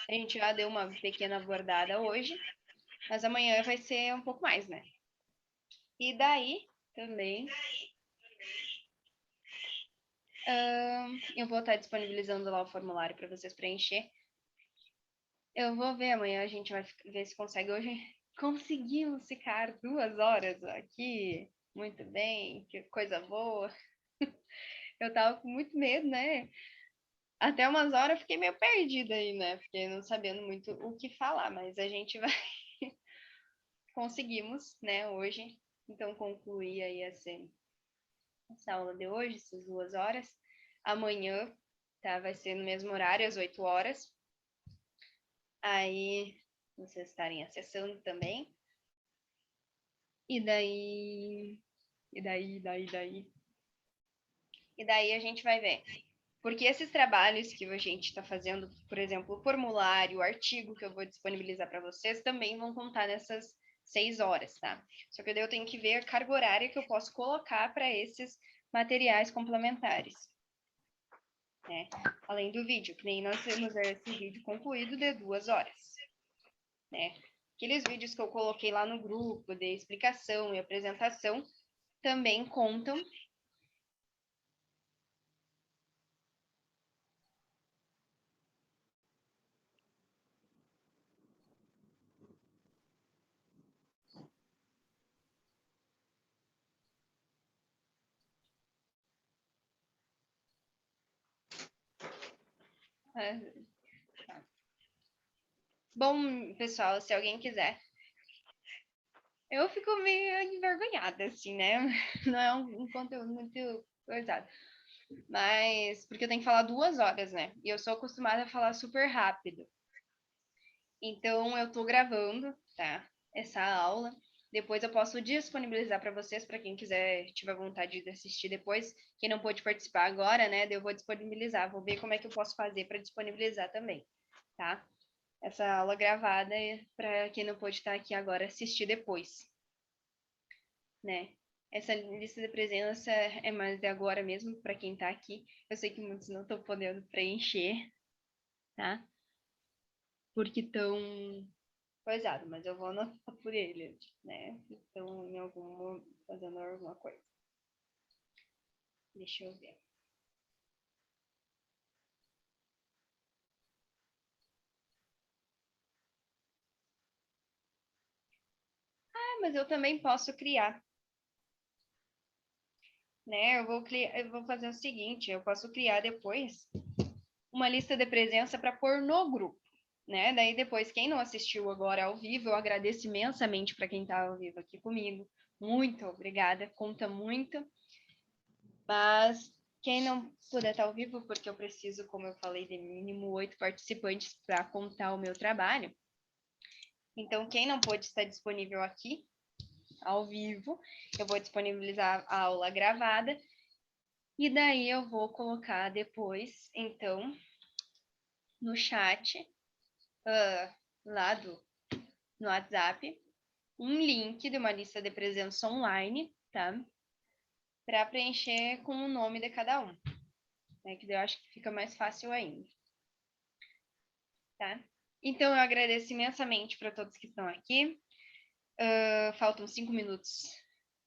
A gente já deu uma pequena abordada hoje, mas amanhã vai ser um pouco mais, né? E daí, também, eu vou estar disponibilizando lá o formulário para vocês preencher. Eu vou ver amanhã, a gente vai ver se consegue hoje. Conseguimos ficar 2 horas aqui. Muito bem, que coisa boa. Eu tava com muito medo, né? Até umas horas eu fiquei meio perdida aí, né? Fiquei não sabendo muito o que falar, mas a gente vai conseguimos, né, hoje. Então, concluir aí essa aula de hoje, essas 2 horas. Amanhã, tá, vai ser no mesmo horário, às 8 horas. Aí, vocês estarem acessando também. E daí... E daí a gente vai ver. Porque esses trabalhos que a gente está fazendo, por exemplo, o formulário, o artigo que eu vou disponibilizar para vocês, também vão contar nessas 6 horas, tá? Só que daí eu tenho que ver a carga horária que eu posso colocar para esses materiais complementares, né? Além do vídeo, que nem nós temos esse vídeo concluído de 2 horas, né? Aqueles vídeos que eu coloquei lá no grupo de explicação e apresentação também contam. Bom, pessoal, se alguém quiser. Eu fico meio envergonhada, assim, né? Não é um conteúdo muito coisado. Mas, porque eu tenho que falar 2 horas, né? E eu sou acostumada a falar super rápido. Então, eu tô gravando, tá? Essa aula. Depois eu posso disponibilizar para vocês, para quem quiser, tiver vontade de assistir depois. Quem não pôde participar agora, né? Eu vou disponibilizar. Vou ver como é que eu posso fazer para disponibilizar também, tá? Essa aula gravada para quem não pôde estar aqui agora assistir depois, né? Essa lista de presença é mais de agora mesmo, para quem tá aqui. Eu sei que muitos não estão podendo preencher, tá? Porque estão coisado, mas eu vou anotar por eles, né? Estão em algum fazendo alguma coisa. Deixa eu ver. Ah, mas eu também posso criar, né? Eu vou fazer o seguinte, eu posso criar depois uma lista de presença para pôr no grupo, né? Daí depois, quem não assistiu agora ao vivo, eu agradeço imensamente para quem está ao vivo aqui comigo. Muito obrigada, conta muito. Mas quem não puder estar ao vivo, porque eu preciso, como eu falei, de mínimo 8 participantes para contar o meu trabalho. Então, quem não pôde estar disponível aqui, ao vivo, eu vou disponibilizar a aula gravada. E daí eu vou colocar depois, então, no chat, lá no WhatsApp, um link de uma lista de presença online, tá? Para preencher com o nome de cada um, né? Que eu acho que fica mais fácil ainda, tá? Então, eu agradeço imensamente para todos que estão aqui. Faltam 5 minutos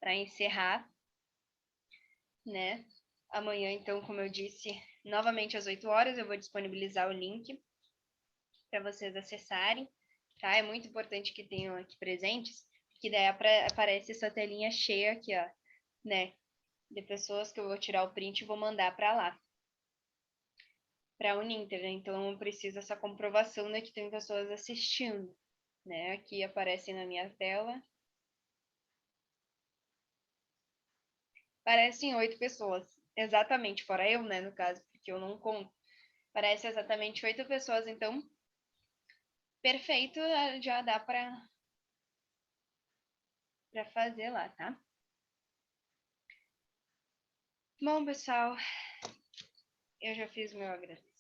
para encerrar, né? Amanhã, então, como eu disse, novamente às 8 horas, eu vou disponibilizar o link para vocês acessarem, tá? É muito importante que tenham aqui presentes, que daí aparece essa telinha cheia aqui, ó, né? De pessoas que eu vou tirar o print e vou mandar para lá. para a Uninter, né? Então, eu preciso essa comprovação de que tem pessoas assistindo, né? Aqui aparece na minha tela. Parecem 8 pessoas, exatamente, fora eu, né, no caso, porque eu não conto. Parece exatamente 8 pessoas, então, perfeito, já dá para fazer lá, tá? Bom, pessoal, eu já fiz meu agradecimento.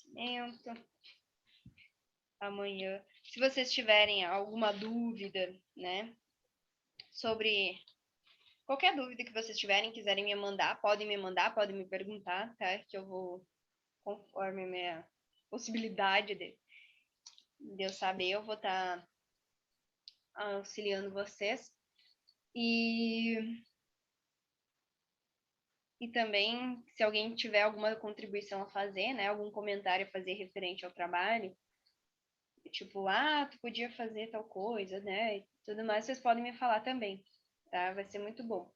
Amanhã, se vocês tiverem alguma dúvida, né, sobre qualquer dúvida que vocês tiverem, quiserem me mandar, podem me perguntar, tá? Que eu vou, conforme a minha possibilidade de eu saber, eu vou estar auxiliando vocês. E também, se alguém tiver alguma contribuição a fazer, né, algum comentário a fazer referente ao trabalho, tipo, tu podia fazer tal coisa, né, e tudo mais, vocês podem me falar também, tá? Vai ser muito bom.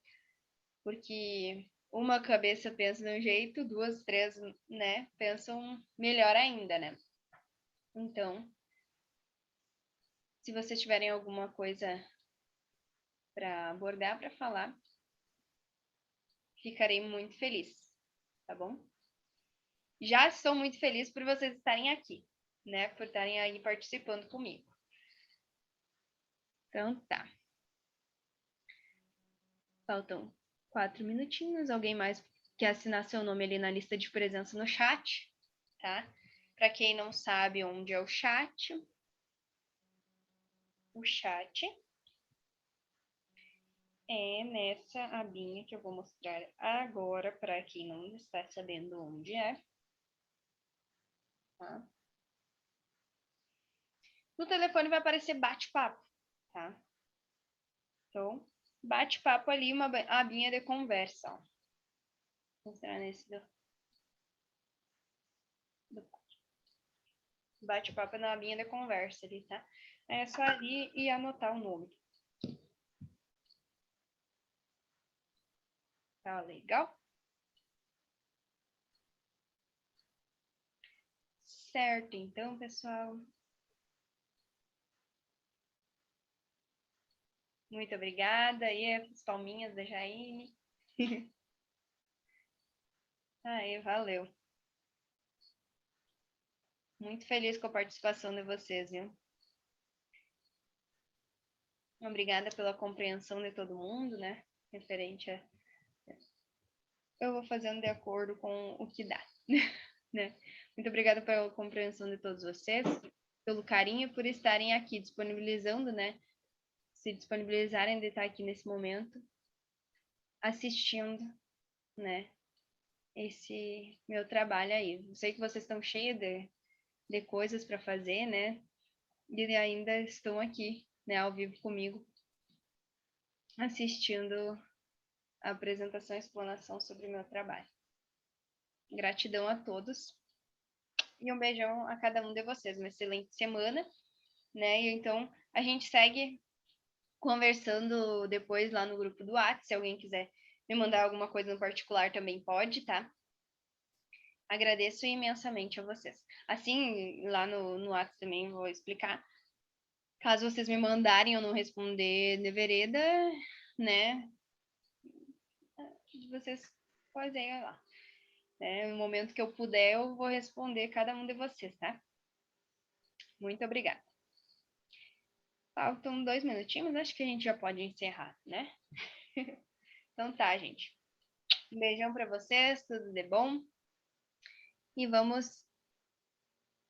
Porque uma cabeça pensa de um jeito, duas, três, né, pensam melhor ainda, né? Então, se vocês tiverem alguma coisa para abordar, para falar, ficarei muito feliz, tá bom? Já estou muito feliz por vocês estarem aqui, né? Por estarem aí participando comigo. Então tá. Faltam 4 minutinhos. Alguém mais quer assinar seu nome ali na lista de presença no chat, tá? Para quem não sabe onde é o chat é nessa abinha que eu vou mostrar agora para quem não está sabendo onde é. Tá? No telefone vai aparecer bate-papo, tá? Então, bate-papo ali, uma abinha de conversa, ó. Vou mostrar nesse do bate-papo na abinha de conversa ali, tá? É só ali e anotar o nome. Tá legal? Certo, então, pessoal. Muito obrigada. E as palminhas da Jaine. Aí, valeu. Muito feliz com a participação de vocês, viu? Obrigada pela compreensão de todo mundo, né? Referente a... Eu vou fazendo de acordo com o que dá, né? Muito obrigada pela compreensão de todos vocês, pelo carinho, por estarem aqui disponibilizando, né? Se disponibilizarem de estar aqui nesse momento, assistindo, né? Esse meu trabalho aí. Eu sei que vocês estão cheios de coisas para fazer, né? E ainda estão aqui, né, ao vivo comigo, assistindo a apresentação e explanação sobre o meu trabalho. Gratidão a todos e um beijão a cada um de vocês. Uma excelente semana, né? E então a gente segue conversando depois lá no grupo do WhatsApp. Se alguém quiser me mandar alguma coisa no particular também pode, tá? Agradeço imensamente a vocês. Assim, lá no WhatsApp também vou explicar. Caso vocês me mandarem eu não responder de vereda, né? Vocês podem ir lá. No momento que eu puder, eu vou responder cada um de vocês, tá? Muito obrigada. Faltam 2 minutinhos, acho que a gente já pode encerrar, né? Então tá, gente. Um beijão para vocês, tudo de bom. E vamos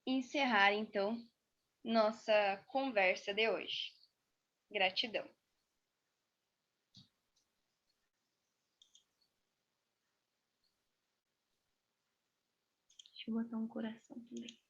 encerrar, então, nossa conversa de hoje. Gratidão. Deixa eu botar um coração também.